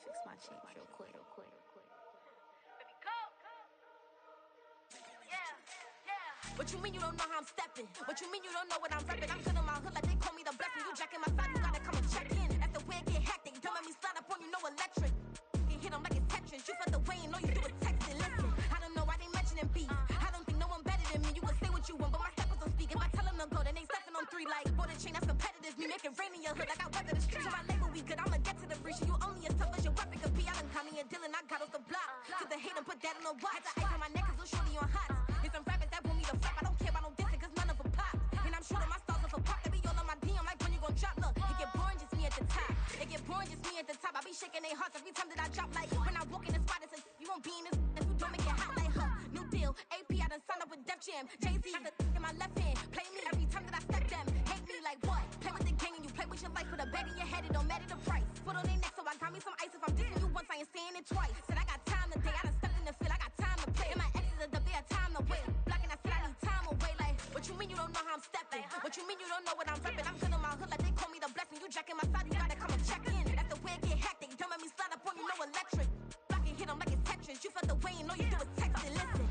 [SPEAKER 10] Fix my cheeks real quick.
[SPEAKER 19] What you mean you don't know how I'm stepping? What you mean you don't know what I'm repping? I'm feeling my hood like they call me the blessing. You jacking my side, you gotta come and check in. That's the way it get hectic. Don't make me slide up on you, no electric. You hit 'em like it's Tetris. You felt the way and all you do is texting. Listen, I don't know why they mentioning beef. I don't think no one better than me. You can say what you want, but my steppers don't speak. If I tell them to go, then they stepping on 3 like bought a chain that's competitive. Me make it rain in your hood like I weather the streets. So my label we good, I'ma get to the breach. You only as tough as your weapon could be. I done Connie and Dylan, I got off the block. To the hate and put that on the watch. The ice on my neck is shorty on hot. Here's some rappers that want me to flop. I don't care about no dissing, cause none of them pop. And I'm shooting my stars off a pop. They be all on my DM like when you gon' drop. Look, it get boring, just me at the top. It get
[SPEAKER 3] More than just me at the top. I be shaking their hearts every time that I drop. Like when I walk in the spot, it says you won't be in this. If you don't make it hot like her. New deal, AP, I done signed up with Def Jam. Jay-Z, got the in my left hand. Play me every time that I step them. Hate me like what? Play with the gang and you play with your life. Put a bag in your head, it don't matter the price. Put on their neck, so I got me some ice. If I'm dissing you once, I ain't saying it twice. Said I got time today, I done stepped in the field, I got time to play. And my exes are the bare time to wait. Blocking, I said I need time away. Like, what you mean you don't know how I'm stepping? What you mean you don't know what I'm repping? I'm good in my hood like they call me the blessing. You jacking my side, you gotta come and check in. That's the way it get hectic. Don't make me slide up on you, no electric. Blocking, hit them like it's Tetris. You felt the way and all you do is text and listen.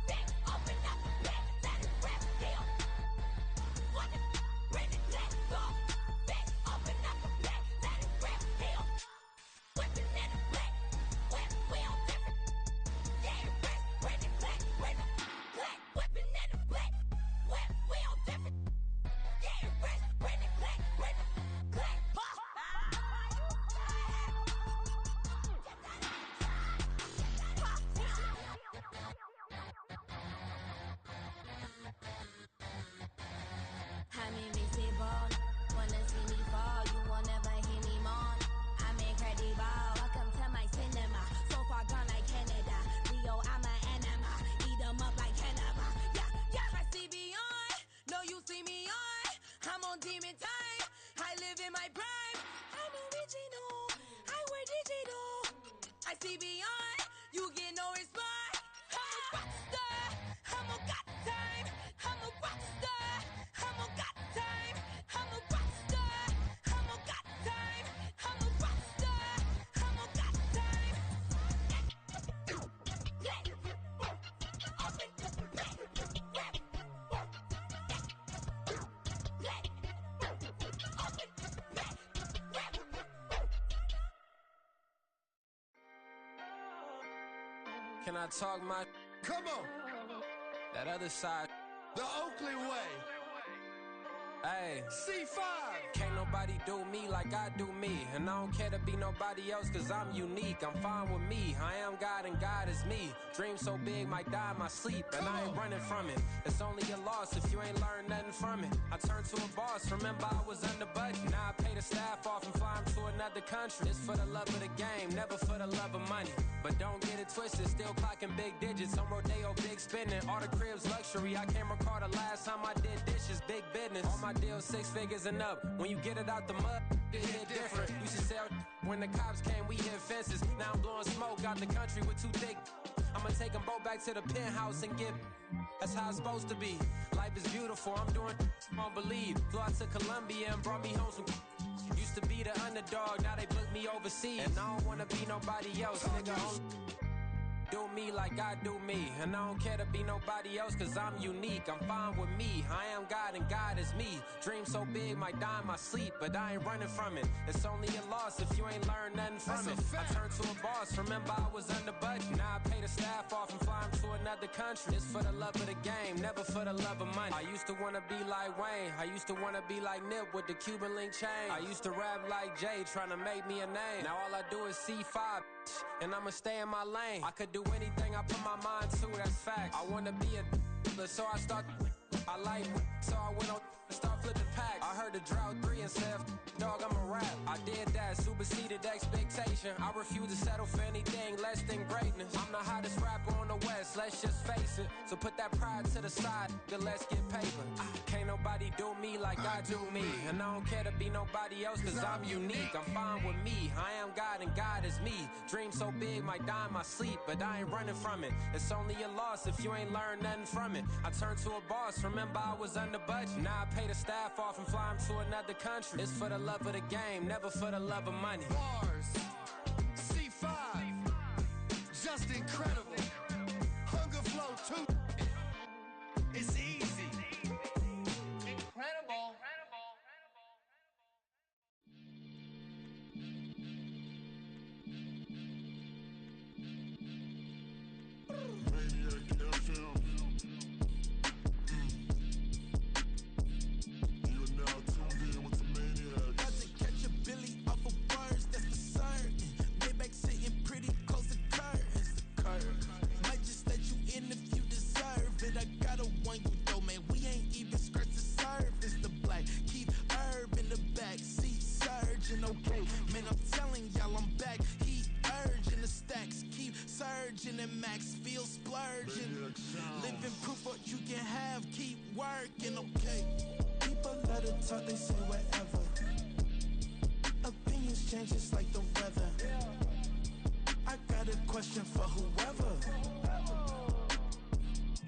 [SPEAKER 10] Yeah.
[SPEAKER 1] original. I wear digital. I see beyond. You get no response. I'm a rock star. I'm a got time. I'm a rock star. I'm a got time. I'm a rock star. I'm a got time. I'm a rock star. I'm a got time.
[SPEAKER 6] Can I talk my?
[SPEAKER 4] Come on.
[SPEAKER 6] That other side.
[SPEAKER 4] The Oakley way.
[SPEAKER 6] Hey.
[SPEAKER 4] C5.
[SPEAKER 6] Can't nobody do me like I do me. And I don't care to be nobody else cause I'm unique. I'm fine with me. I am God and God is me. Dream so big might die in my sleep. And I ain't running from it. It's only a loss if you ain't learned nothing from it. I turned to a boss. Remember I was under budget. Now I pay the staff off and fly 'em to another country. It's for the love of the game, never for the love of money. But don't get it twisted, still clocking big digits. On Rodeo, big spending. All the cribs luxury. I can't recall the last time I did dishes. Big business. All my deals 6 figures and up. When you get it out the mud, it hit different. Used to sell when the cops came, we hit fences. Now I'm blowing smoke out the country with 2 thick. I'ma take them both back to the penthouse and get. That's how it's supposed to be. Life is beautiful. I'm doing won't believe. Flew out to Colombia and brought me home some. Used to be the underdog, now they book me overseas. And I don't wanna be nobody else, nigga. Do me like I do me. And I don't care to be nobody else cause I'm unique. I'm fine with me. I am God and God is me. Dream so big might die in my sleep, but I ain't running from it. It's only a loss if you ain't learned nothing from it. I turned to a boss, remember I was under budget. Now I pay the staff off and fly 'em to another country. It's for the love of the game, never for the love of money. I used to wanna be like Wayne. I used to wanna be like Nip with the Cuban link chain. I used to rap like Jay, trying to make me a name. Now all I do is C5, and I'ma stay in my lane. I could do anything I put my mind to, that's fact. I wanna be a so I start. I like so I went on and start flipping packs. I heard the drought 3 and said, dog, I'm a rap. I did that, superseded expectation. I refuse to settle for anything less than greatness. I'm the hottest rapper on the West, let's just face it. So put that pride to the side, then let's get paper. Can't nobody do me like I do me. And I don't care to be nobody else cause I'm unique. I'm fine with me, I am God and God is me. Dream so big might die in my sleep, but I ain't running from it. It's only a loss if you ain't learned nothing from it. I turned to a boss, remember I was under budget. Now I pay the staff off and fly 'em to another country. It's for the love of the game, never for the love of money.
[SPEAKER 4] Bars. C5. Just incredible. Hunger Flow 2. It's easy. Incredible.
[SPEAKER 23] And max feel splurging. Living proof what you can have, keep working, okay. People let it talk, they say whatever. Opinions change just like the weather. I got a question for whoever.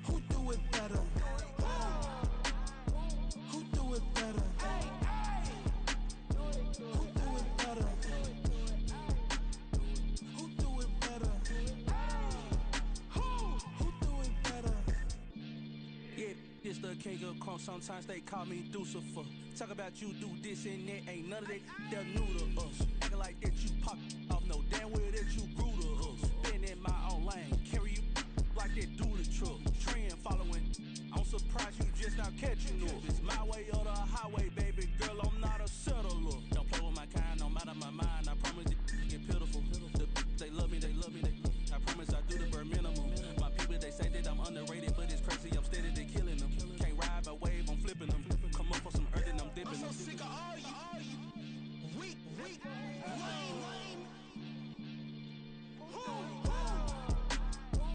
[SPEAKER 23] Who do it better? Who do it better? Who do it better? Who do it better?
[SPEAKER 24] It's the king of crunk, sometimes they call me Lucifer. Talk about you do this and that, ain't none of that, they're new to us. Acting like that you pop off, no damn well that you grew to us. Been in my own lane, carry you like that do the truck. Trend following, I'm surprised you just not care.